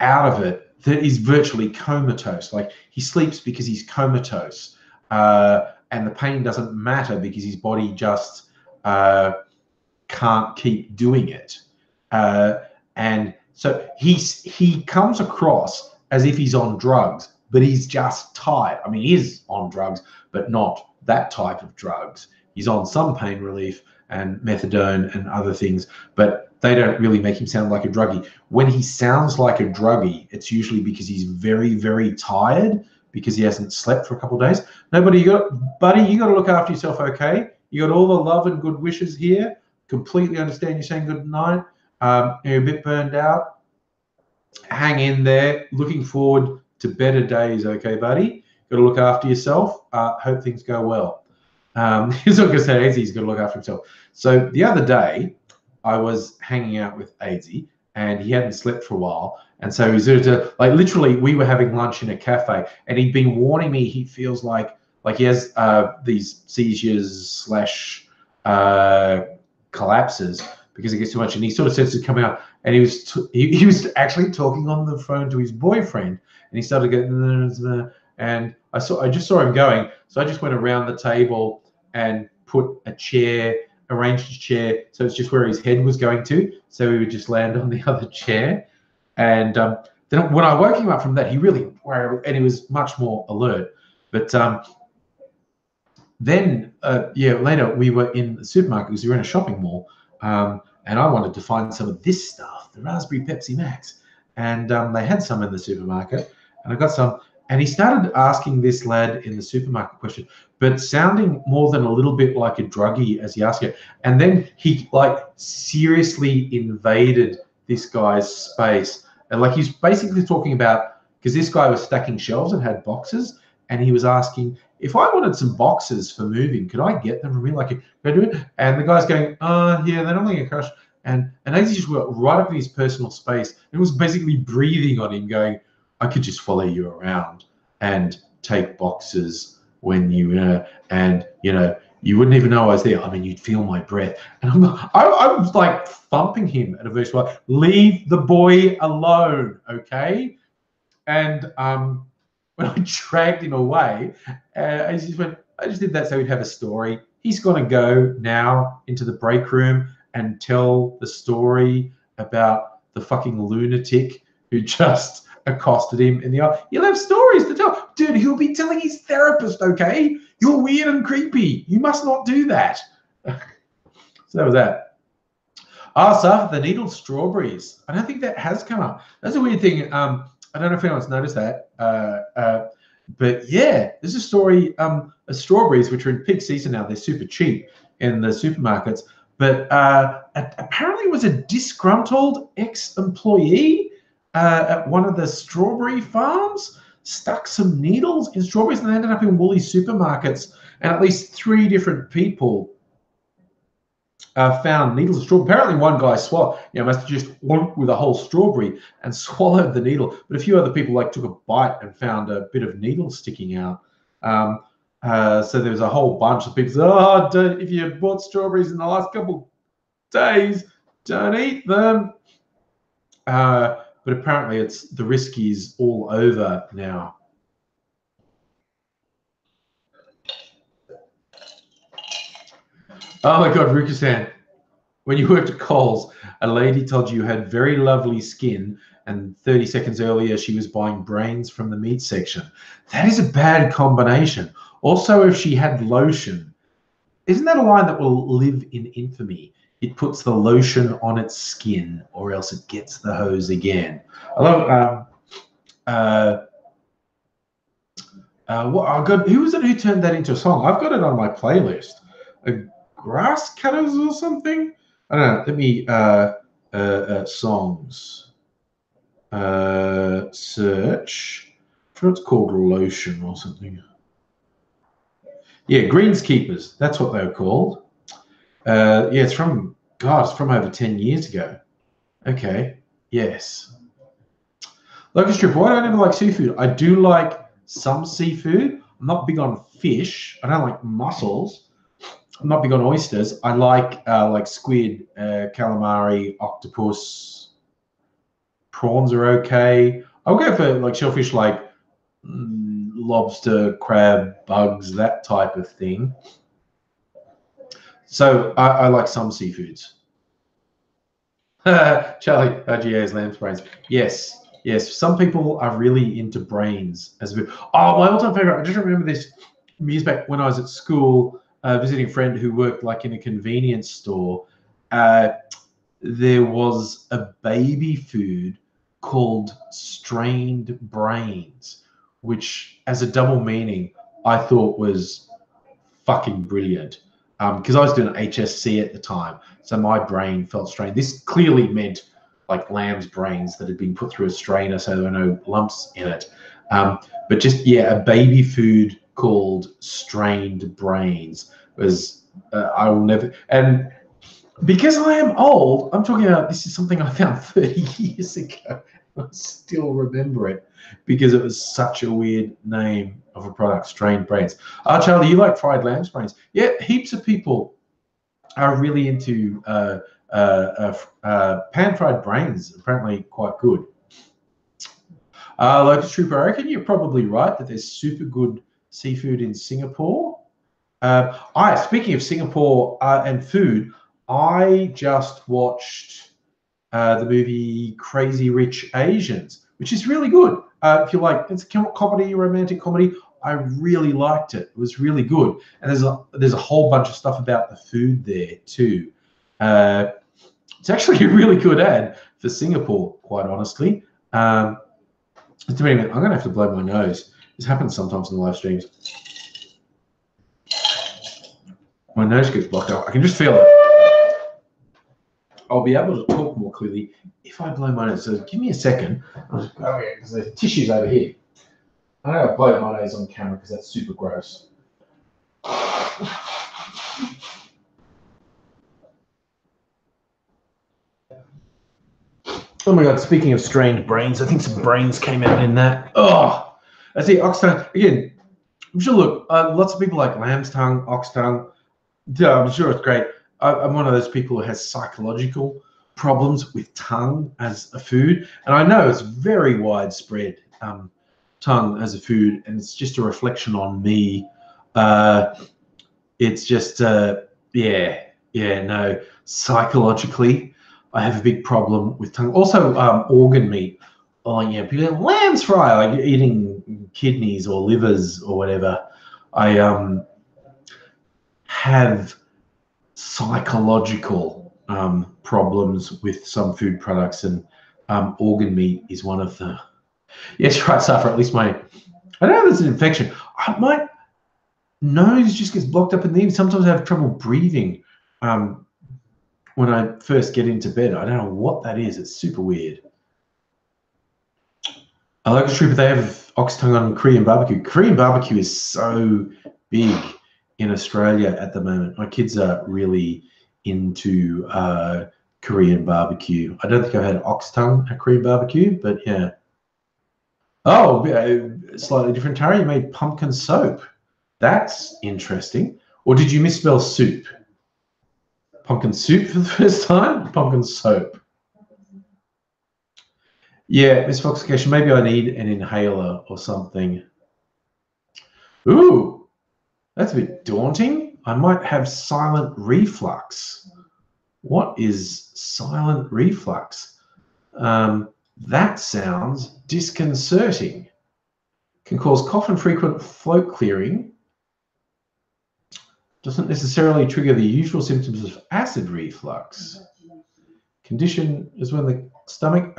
out of it that he's virtually comatose. Like, he sleeps because he's comatose, and the pain doesn't matter because his body just can't keep doing it. And so he comes across as if he's on drugs, but he's just tired. I mean, he is on drugs, but not that type of drugs. He's on some pain relief and methadone and other things, but they don't really make him sound like a druggie. When he sounds like a druggie, it's usually because he's very, very tired, because he hasn't slept for a couple of days. No, buddy, you got to look after yourself, okay? You got all the love and good wishes here. Completely understand you saying good night. You're a bit burned out. Hang in there. Looking forward to better days, okay, buddy? Got to look after yourself. Hope things go well. He's not going to say he's got to look after himself. So the other day, I was hanging out with AZ, and he hadn't slept for a while. And so he's like, literally, we were having lunch in a cafe, and he'd been warning me he feels like he has these seizures / collapses because it gets too much. And he sort of starts to come out, and he was actually talking on the phone to his boyfriend, and he started getting, and I just saw him going. So I just went around the table and put a chair, arranged a chair so it's just where his head was going to, so he would just land on the other chair. And then when I woke him up from that, he really, and he was much more alert. But then later we were in the supermarket because we were in a shopping mall, and I wanted to find some of this stuff, the raspberry Pepsi Max, and they had some in the supermarket, and I got some. And he started asking this lad in the supermarket question, but sounding more than a little bit like a druggie as he asked it. And then he like seriously invaded this guy's space. And like, he's basically talking about, because this guy was stacking shelves and had boxes, and he was asking, if I wanted some boxes for moving, could I get them from here? Like, could I do it? And the guy's going, yeah, they're not going to crush. And he just went right up in his personal space. It was basically breathing on him, going, I could just follow you around and take boxes when you, and you wouldn't even know I was there. I mean, you'd feel my breath. And I was like thumping him at a very slow, leave the boy alone, okay? And when I dragged him away, I just went, I just did that so he'd have a story. He's going to go now into the break room and tell the story about the fucking lunatic who just accosted him in the eye. You'll have stories to tell. Dude, he'll be telling his therapist, okay? You're weird and creepy. You must not do that. So that was that. Saf, the needled strawberries. I don't think that has come up. That's a weird thing. I don't know if anyone's noticed that. But yeah, there's a story of strawberries, which are in peak season now. They're super cheap in the supermarkets. But apparently it was a disgruntled ex-employee at one of the strawberry farms, stuck some needles in strawberries, and they ended up in Woolies supermarkets. And at least 3 different people found needles of strawberry. Apparently, one guy must have just went with a whole strawberry and swallowed the needle. But a few other people took a bite and found a bit of needle sticking out. So there was a whole bunch of people said, "Oh, if you bought strawberries in the last couple days, don't eat them." But apparently, the risk is all over now. Oh my God, Rukusan. When you worked at Coles, a lady told you had very lovely skin, and 30 seconds earlier she was buying brains from the meat section. That is a bad combination. Also, if she had lotion, isn't that a line that will live in infamy? It puts the lotion on its skin, or else it gets the hose again. I love. Who was it who turned that into a song? I've got it on my playlist. Grass cutters or something. I don't know. Let me songs search. I'm sure it's called lotion or something. Yeah, greenskeepers. That's what they were called. Yeah, it's from over 10 years ago. Okay. Yes. Locust Strip. Why do I never like seafood? I do like some seafood. I'm not big on fish. I don't like mussels. I'm not big on oysters. I like squid, calamari, octopus. Prawns are okay. I'll go for shellfish, lobster, crab, bugs, that type of thing. So I like some seafoods. Charlie, GA's lamb's brains. Yes. Some people are really into brains as a food. Oh, my all-time favorite. I just remember this years back when I was at school. Visiting a friend who worked in a convenience store. There was a baby food called strained brains, which as a double meaning I thought was fucking brilliant, because I was doing HSC at the time, so my brain felt strained. This clearly meant lamb's brains that had been put through a strainer so there were no lumps in it. But just, a baby food called strained brains was, I will never, and because I am old, I'm talking about, this is something I found 30 years ago. I still remember it because it was such a weird name of a product, strained brains. Charlie, you like fried lamb's brains? Yeah, heaps of people are really into pan-fried brains, apparently quite good. Locust Trooper, I reckon you're probably right that there's super good seafood in Singapore. Speaking of Singapore and food, I just watched the movie Crazy Rich Asians, which is really good. If you like, it's a comedy, romantic comedy. I really liked it. It was really good, and there's a whole bunch of stuff about the food there too. It's actually a really good ad for Singapore, quite honestly. Just a minute, I'm going to have to blow my nose. This happens sometimes in the live streams. My nose gets blocked up. I can just feel it. I'll be able to talk more clearly if I blow my nose. So give me a second. I'll just go here because the tissue's over here. I don't know I blow my nose on camera because that's super gross. Oh my God, speaking of strained brains, I think some brains came out in that. Oh, I see ox tongue. Again, I'm sure, look, lots of people like lamb's tongue, ox tongue. Yeah, I'm sure it's great. I'm one of those people who has psychological problems with tongue as a food. And I know it's very widespread, tongue as a food, and it's just a reflection on me. It's just, no, psychologically, I have a big problem with tongue. Also, organ meat. People go, lamb's fry, like eating kidneys or livers or whatever. I have psychological problems with some food products, and organ meat is one of the. Yes, right, Suffer. At least I don't know if it's an infection. My nose just gets blocked up in the evening. Sometimes I have trouble breathing when I first get into bed. I don't know what that is. It's super weird. I like a trip, but they have ox tongue on Korean barbecue. Korean barbecue is so big in Australia at the moment. My kids are really into Korean barbecue. I don't think I've had ox tongue at Korean barbecue, but yeah. Oh, slightly different, Tara. You made pumpkin soap. That's interesting. Or did you misspell soup? Pumpkin soup for the first time? Pumpkin soap. Yeah, misfoxification. Maybe I need an inhaler or something. Ooh, that's a bit daunting. I might have silent reflux. What is silent reflux? That sounds disconcerting. Can cause cough and frequent throat clearing. Doesn't necessarily trigger the usual symptoms of acid reflux. Condition is when the stomach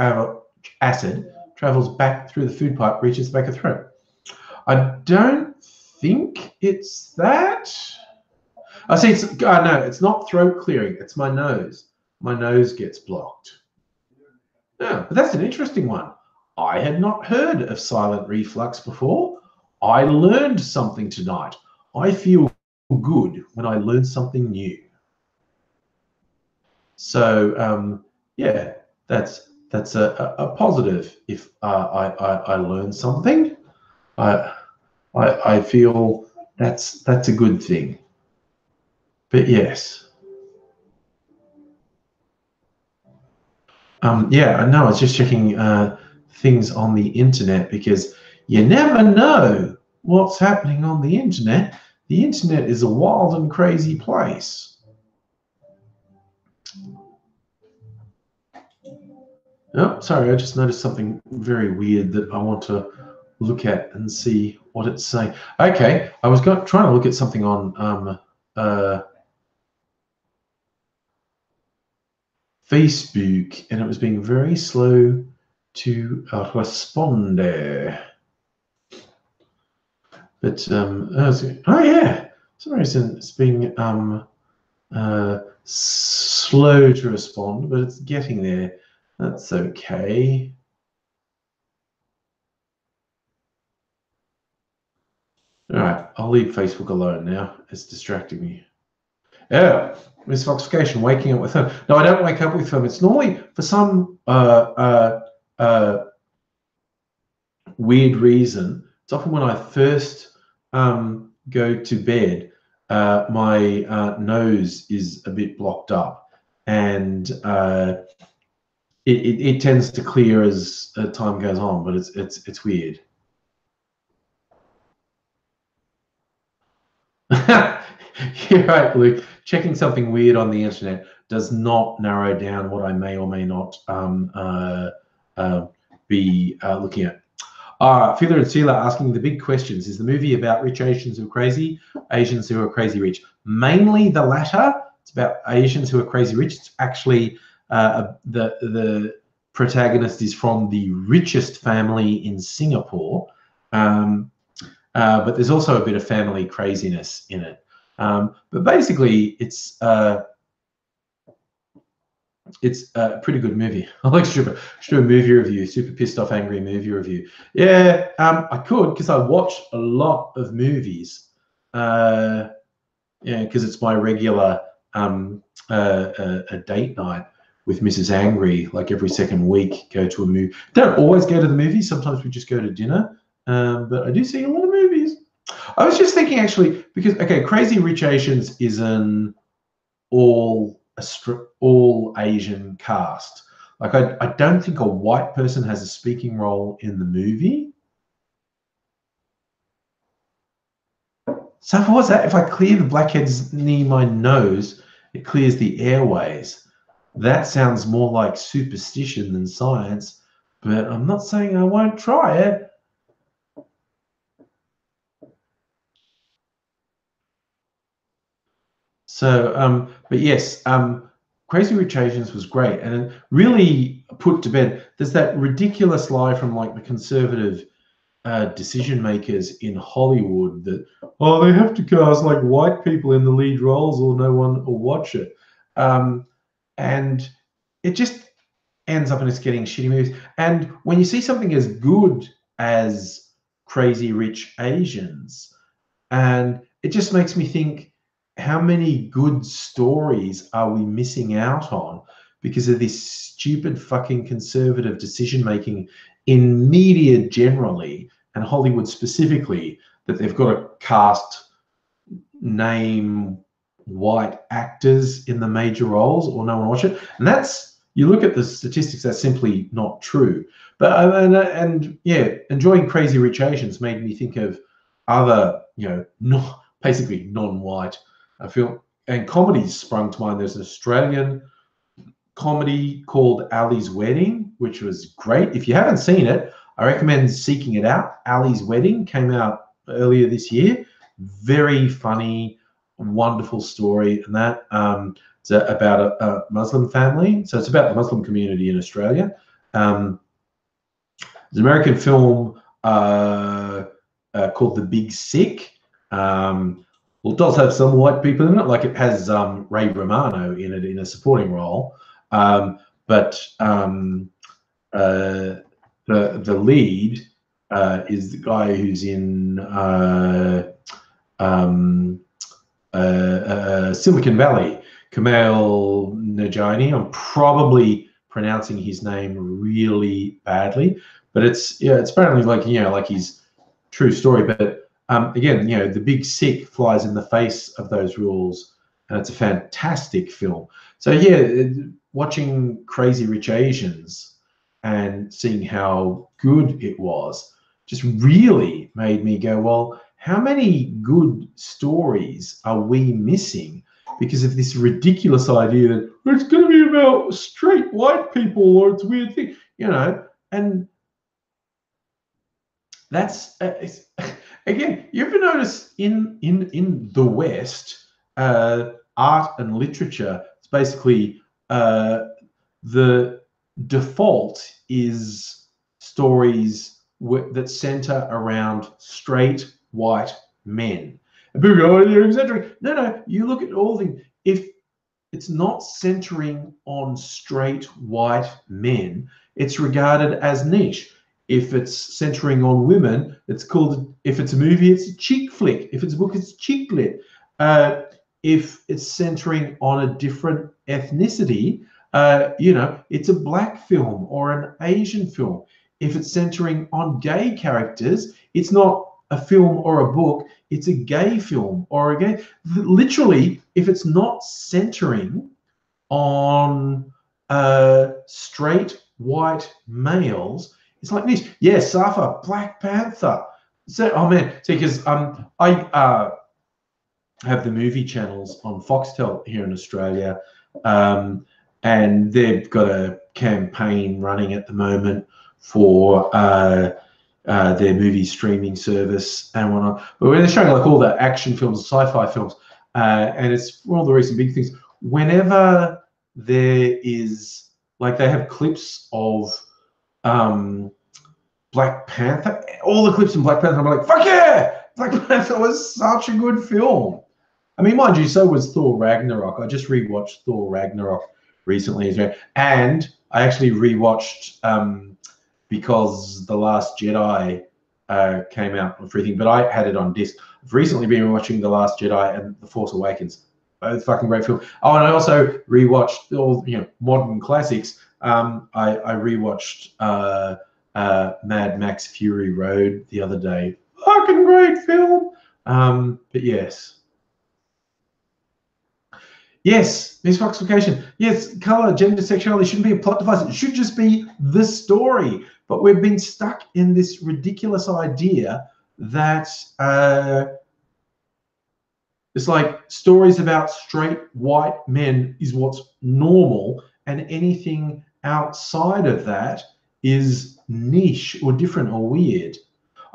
acid travels back through the food pipe, reaches the back of the throat. I don't think it's that. I see. No, it's not throat clearing. It's my nose. My nose gets blocked. Yeah, but that's an interesting one. I had not heard of silent reflux before. I learned something tonight. I feel good when I learn something new. So yeah, that's a positive. If I learn something, I feel that's a good thing. But yes. Yeah, I know. I was just checking things on the internet because you never know what's happening on the internet. The internet is a wild and crazy place. Oh, sorry, I just noticed something very weird that I want to look at and see what it's saying. Okay, I was trying to look at something on Facebook, and it was being very slow to respond there. But oh yeah, for some reason it's being slow to respond, but it's getting there. That's okay. All right, I'll leave Facebook alone now. It's distracting me. Yeah, misfoxification, waking up with them. No, I don't wake up with them. It's normally for some weird reason. It's often when I first go to bed, my nose is a bit blocked up, and it tends to clear as time goes on. But it's weird. You're right, Luke. Checking something weird on the internet does not narrow down what I may or may not be looking at. Fila and Sila asking the big questions. Is the movie about rich Asians who are crazy, Asians who are crazy rich? Mainly the latter. It's about Asians who are crazy rich. It's actually the protagonist is from the richest family in Singapore. But there's also a bit of family craziness in it. But basically, it's a pretty good movie. I like to do a movie review, super pissed off, angry movie review. Yeah, I could because I watch a lot of movies. Yeah, because it's my regular a date night with Mrs. Angry, like every second week, go to a movie. Don't always go to the movies. Sometimes we just go to dinner. But I do see a lot of movies. I was just thinking actually, because okay, Crazy Rich Asians is an all Asian cast. Like I don't think a white person has a speaking role in the movie. So what's that? If I clear the blackheads near my nose, it clears the airways. That sounds more like superstition than science, but I'm not saying I won't try it. So, but yes, Crazy Rich Asians was great, and it really put to bed. There's that ridiculous lie from like the conservative decision makers in Hollywood that they have to cast like white people in the lead roles or no one will watch it, and it just ends up in us getting shitty movies. And when you see something as good as Crazy Rich Asians, and it just makes me think, how many good stories are we missing out on because of this stupid fucking conservative decision-making in media generally and Hollywood specifically, that they've got to cast name white actors in the major roles or no one watch it. And that's, you look at the statistics, that's simply not true. But and yeah, enjoying Crazy Rich Asians made me think of other, basically non-white film and comedies sprung to mind. There's an Australian comedy called Ali's Wedding, which was great. If you haven't seen it, I recommend seeking it out. Ali's Wedding came out earlier this year. Very funny, wonderful story, and that it's about a Muslim family. So it's about the Muslim community in Australia. There's an American film called The Big Sick. Well, it does have some white people in it, like it has Ray Romano in it in a supporting role. But the lead is the guy who's in Silicon Valley, Kumail Nanjiani. I'm probably pronouncing his name really badly, but it's apparently like his true story. But again, The Big Sick flies in the face of those rules, and it's a fantastic film. So yeah, watching Crazy Rich Asians and seeing how good it was just really made me go, well, how many good stories are we missing because of this ridiculous idea that it's going to be about straight white people or it's a weird thing, and that's again, you ever notice in the West, art and literature, it's basically the default is stories that center around straight white men. And people go, oh, you're exaggerating. No, you look at all things. If it's not centering on straight white men, it's regarded as niche. If it's centering on women, it's called, if it's a movie, it's a chick flick. If it's a book, it's chick lit. If it's centering on a different ethnicity, it's a black film or an Asian film. If it's centering on gay characters, it's not a film or a book, it's a gay film or a gay. Literally, if it's not centering on straight white males, it's like this. Yeah, Safa, Black Panther. So, oh man, because I have the movie channels on Foxtel here in Australia, and they've got a campaign running at the moment for their movie streaming service and whatnot. But when they're showing like all the action films, sci-fi films, and it's one of the recent big things. Whenever there is, like, they have clips of Black Panther, all the clips in Black Panther, I'm like, fuck yeah! Black Panther was such a good film. I mean, mind you, so was Thor Ragnarok. I just rewatched Thor Ragnarok recently as well. And I actually rewatched because The Last Jedi came out on free thing, but I had it on disc. I've recently been watching The Last Jedi and The Force Awakens. Both fucking great film. Oh, and I also rewatched all modern classics. I rewatched Mad Max Fury Road the other day. Fucking great film. But yes. Yes, misfoxification. Yes, color, gender, sexuality shouldn't be a plot device. It should just be the story. But we've been stuck in this ridiculous idea that it's like stories about straight white men is what's normal, and anything outside of that is niche or different or weird.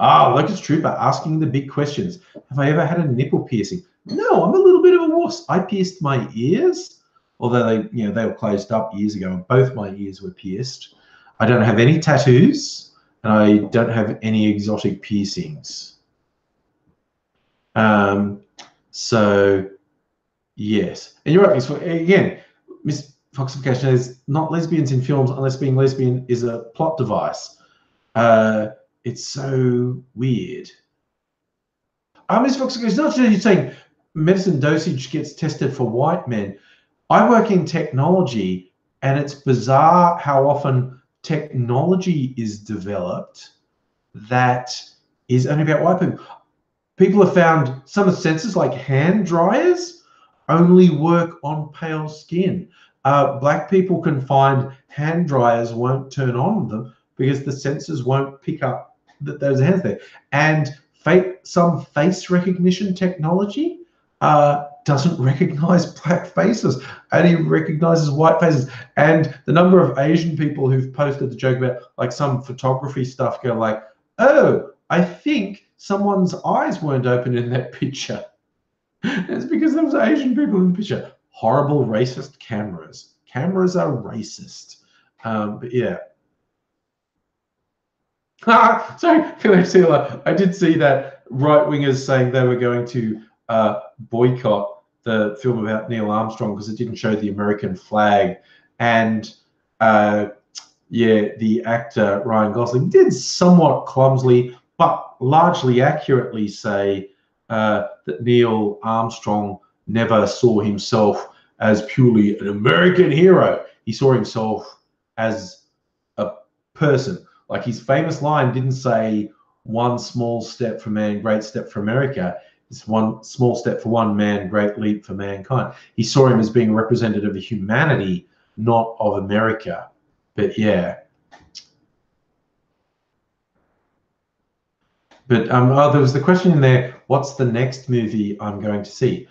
Like it's true, but asking the big questions. Have I ever had a nipple piercing? No, I'm a little bit of a wuss. I pierced my ears, although they were closed up years ago, and both my ears were pierced. I don't have any tattoos, and I don't have any exotic piercings. So yes, and you're right. Again, misfoxification is not lesbians in films unless being lesbian is a plot device. It's so weird. Misfoxification is not just saying medicine dosage gets tested for white men. I work in technology, and it's bizarre how often technology is developed that is only about white people. People have found some of the sensors, like hand dryers, only work on pale skin. Black people can find hand dryers won't turn on them because the sensors won't pick up that there's hands there. And some face recognition technology doesn't recognize black faces, only recognizes white faces. And the number of Asian people who've posted the joke about like some photography stuff go like, oh, I think someone's eyes weren't open in that picture. It's because there was Asian people in the picture. Horrible racist cameras. Cameras are racist. But yeah. Sorry, I did see that right-wingers saying they were going to boycott the film about Neil Armstrong because it didn't show the American flag. And yeah, the actor Ryan Gosling did somewhat clumsily, but largely accurately say that Neil Armstrong never saw himself as purely an American hero. He saw himself as a person. Like his famous line didn't say one small step for man, great step for America. It's one small step for one man, great leap for mankind. He saw him as being representative of humanity, not of America. But yeah. But oh, there was the question in there, what's the next movie I'm going to see?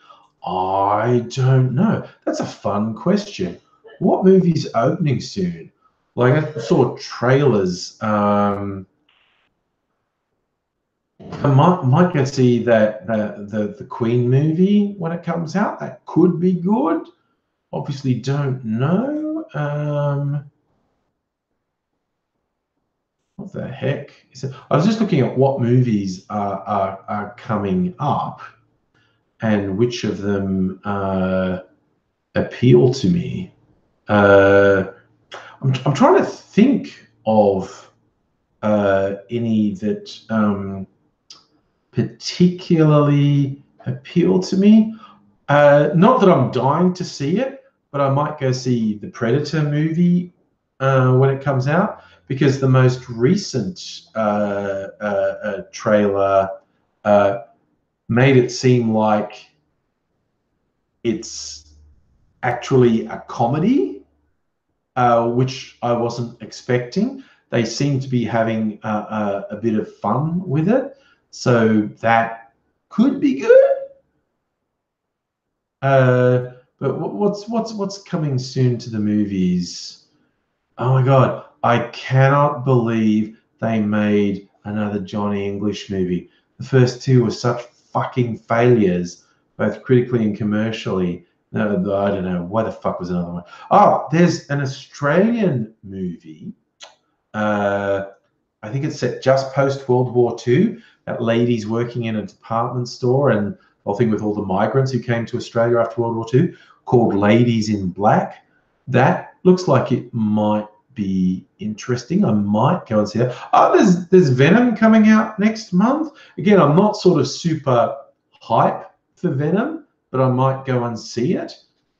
I don't know. That's a fun question. What movie's opening soon? Like I saw trailers. I might go see that the Queen movie when it comes out. That could be good. Obviously, don't know. What the heck? I was just looking at what movies are coming up and which of them appeal to me. I'm trying to think of any that particularly appeal to me. Not that I'm dying to see it, but I might go see the Predator movie when it comes out, because the most recent trailer made it seem like it's actually a comedy, which I wasn't expecting. They seem to be having a bit of fun with it, so that could be good. But what's coming soon to the movies? Oh my God, I cannot believe they made another Johnny English movie. The first two were such fucking failures, both critically and commercially. No, I don't know. Why the fuck was another one? Oh, there's an Australian movie. I think it's set just post World War II. That lady's working in a department store, and the whole thing with all the migrants who came to Australia after World War II, called Ladies in Black. That looks like it might be interesting. I might go and see that. Oh, there's Venom coming out next month. Again, I'm not sort of super hype for Venom, but I might go and see it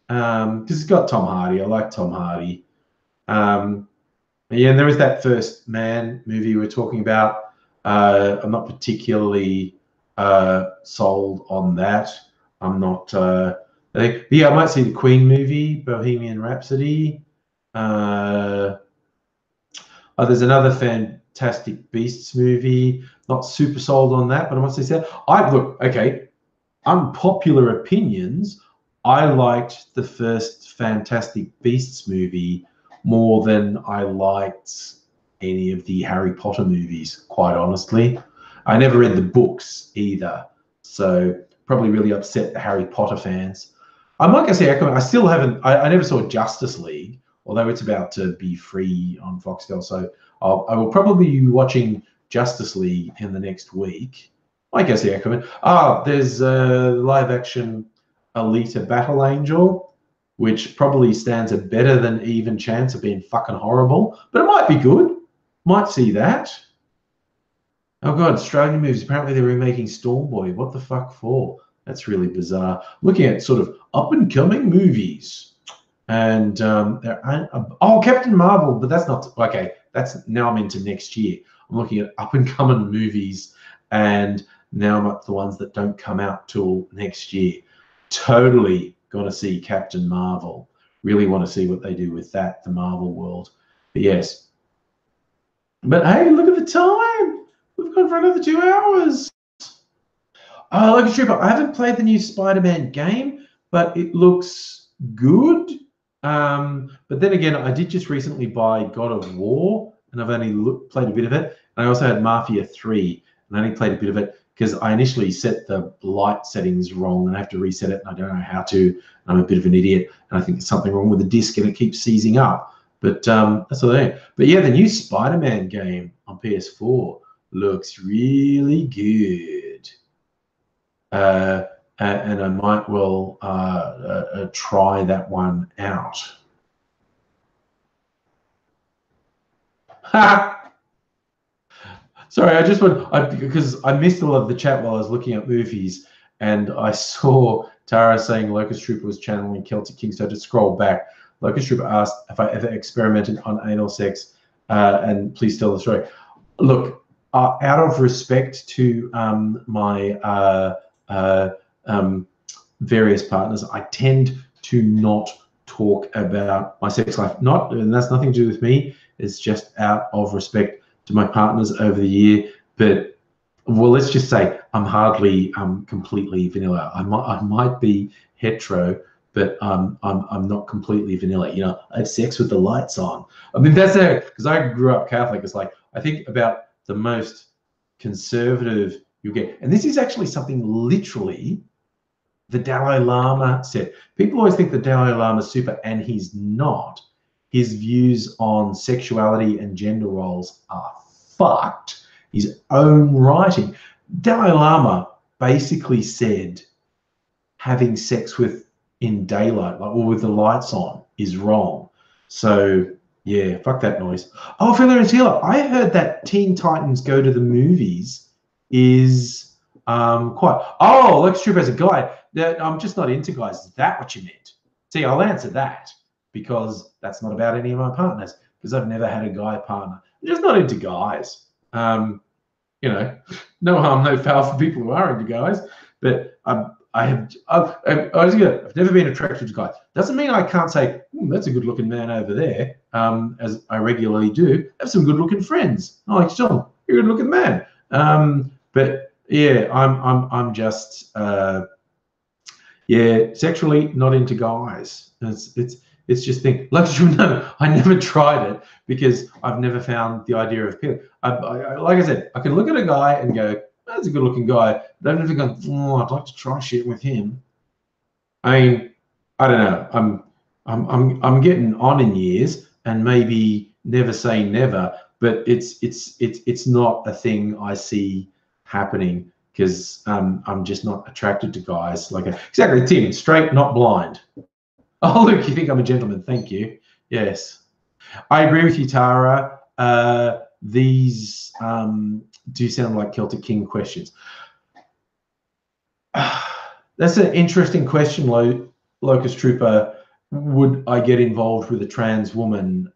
because it's got Tom Hardy. I like Tom Hardy. Yeah, and there is that First Man movie we're talking about. I'm not particularly sold on that. I'm not. Yeah, I might see the Queen movie, Bohemian Rhapsody. Oh, there's another Fantastic Beasts movie. Not super sold on that, but I might see that. Look, okay. Unpopular opinions. I liked the first Fantastic Beasts movie more than I liked any of the Harry Potter movies, quite honestly. I never read the books either, so probably really upset the Harry Potter fans. I might go see I still haven't, I never saw Justice League, although it's about to be free on Foxtel, so I will probably be watching Justice League in the next week. I guess the Aquaman. There's a live action Alita Battle Angel, which probably stands a better than even chance of being fucking horrible, but it might be good. Might see that. Oh God, Australian movies. Apparently they're remaking Stormboy. What the fuck for? That's really bizarre. Looking at sort of up and coming movies, and there aren't. Oh, Captain Marvel, but that's not okay. That's now I'm into next year. I'm looking at up and coming movies, and now I'm up to the ones that don't come out till next year. Totally gonna see Captain Marvel. Really want to see what they do with that, the Marvel world. But yes. But hey, look at the time. We've gone for another 2 hours. Oh, look at Trooper. I haven't played the new Spider-Man game, but it looks good. But then again, I did just recently buy God of War, and I've only played a bit of it. And I also had Mafia 3, and I only played a bit of it because I initially set the light settings wrong, and I have to reset it, and I don't know how to. I'm a bit of an idiot, and I think there's something wrong with the disc, and it keeps seizing up. But that's all there. But yeah, the new Spider-Man game on PS4 looks really good. And I might well try that one out. Sorry, I just because I missed all of the chat while I was looking at movies, and I saw Tara saying Locust Trooper was channeling Celtic King, so I just scrolled back. Locust Trooper asked if I ever experimented on anal sex, and please tell the story. Look, out of respect to my various partners, I tend to not talk about my sex life. And that's nothing to do with me. It's just out of respect to my partners over the year. But well, let's just say I'm hardly completely vanilla. I might be hetero, but I'm not completely vanilla. You know, I have sex with the lights on. I mean, that's it, because I grew up Catholic. It's like I think about the most conservative you get, and this is actually something literally the Dalai Lama said. People always think the Dalai Lama is super, and he's not. His views on sexuality and gender roles are fucked. His own writing. Dalai Lama basically said having sex in daylight, like or with the lights on, is wrong. So yeah, fuck that noise. Oh, Filler and Healer, I heard that Teen Titans Go to the Movies is quite. Oh, Lex Troop as a guy. I'm just not into guys. Is that what you meant? See, I'll answer that because that's not about any of my partners, because I've never had a guy partner. I'm just not into guys. You know, no harm, no foul for people who are into guys, but I've never been attracted to guys. Doesn't mean I can't say that's a good-looking man over there, as I regularly do. I have some good-looking friends. Oh, like John, you're a good-looking man. But yeah, I'm just yeah, sexually not into guys. It's just thing. Like, no, I never tried it because I've never found the idea of appealing. Like I said, I can look at a guy and go, that's a good-looking guy, but I've never gone, oh, I'd like to try shit with him. I mean, I don't know. I'm getting on in years, and maybe never say never, but it's not a thing I see happening because I'm just not attracted to guys like exactly. Tim, straight, not blind. Oh, look, you think I'm a gentleman? Thank you. Yes, I agree with you, Tara. These do sound like Celtic King questions. That's an interesting question, Locust Trooper. Would I get involved with a trans woman?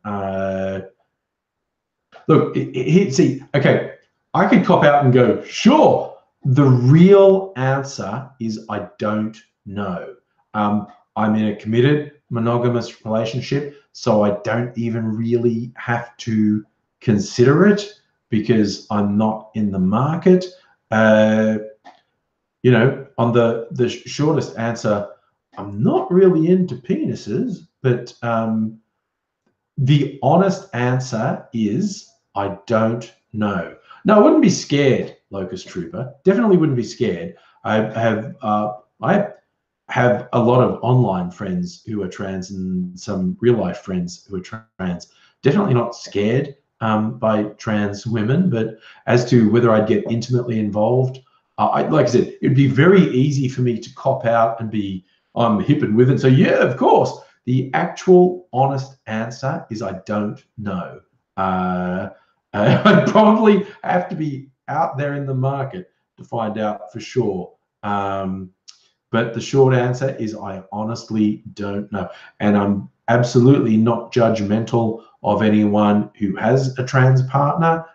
Look, see, okay, I could cop out and go, sure. The real answer is I don't know. I'm in a committed monogamous relationship, so I don't even really have to consider it because I'm not in the market. You know, on the shortest answer, I'm not really into penises, but the honest answer is I don't know. No, I wouldn't be scared, Locust Trooper. Definitely wouldn't be scared. I have a lot of online friends who are trans and some real life friends who are trans. Definitely not scared by trans women, but as to whether I'd get intimately involved, like I said, it'd be very easy for me to cop out and be I'm hip and with it. So yeah, of course. The actual honest answer is I don't know. I'd probably have to be out there in the market to find out for sure. But the short answer is I honestly don't know. And I'm absolutely not judgmental of anyone who has a trans partner,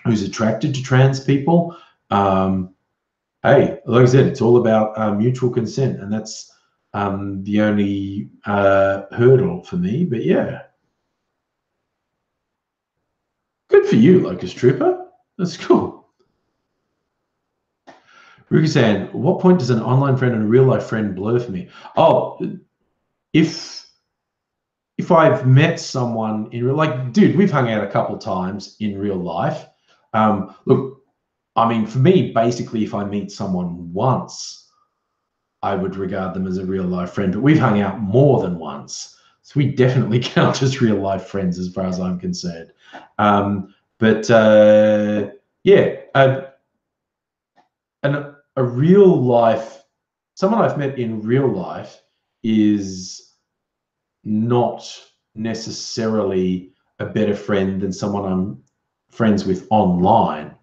who's attracted to trans people. Hey, like I said, it's all about mutual consent, and that's the only hurdle for me. But yeah, good for you, Locust Trooper. That's cool. Ruki-san, what point does an online friend and a real life friend blur for me? Oh, if I've met someone in real, like, dude, we've hung out a couple times in real life. Look, I mean, for me, basically, if I meet someone once, I would regard them as a real life friend. But we've hung out more than once, so we definitely count as real life friends, as far as I'm concerned. Yeah. And a real life, someone I've met in real life is not necessarily a better friend than someone I'm friends with online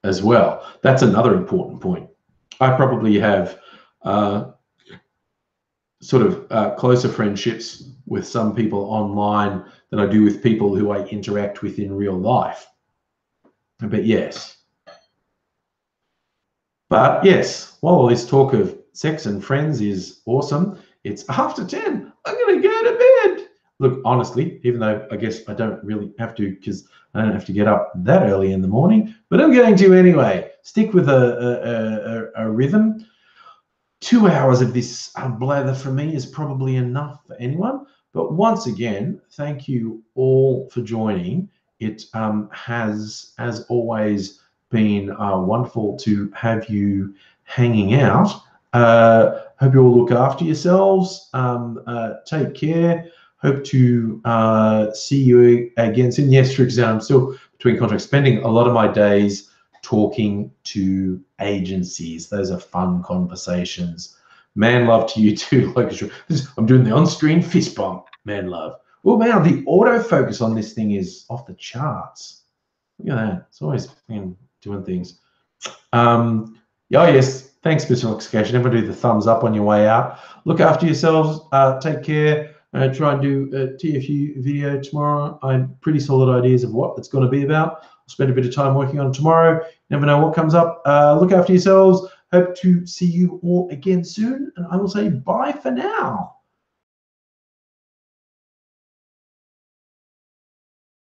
as well. That's another important point. I probably have closer friendships with some people online than I do with people who I interact with in real life. But yes. But yes, while all this talk of sex and friends is awesome, it's after 10. I'm going to go to bed. Look, honestly, even though I guess I don't really have to because I don't have to get up that early in the morning, but I'm going to anyway. Stick with a rhythm. 2 hours of this blather for me is probably enough for anyone. But once again, thank you all for joining. It has, as always, been wonderful to have you hanging out. Hope you all look after yourselves. Take care. Hope to see you again soon. Yes, Trix, I'm still between contracts, spending a lot of my days talking to agencies. Those are fun conversations. Man love to you too. I'm doing the on-screen fist bump. Man love. Well, man, the autofocus on this thing is off the charts. Look at that. It's always doing things. Yes. Thanks, Mr. Notification. Everyone do the thumbs up on your way out. Look after yourselves. Take care. Try and do a TFU video tomorrow. I have pretty solid ideas of what it's going to be about. I'll spend a bit of time working on it tomorrow. Never know what comes up. Look after yourselves. Hope to see you all again soon. And I will say bye for now.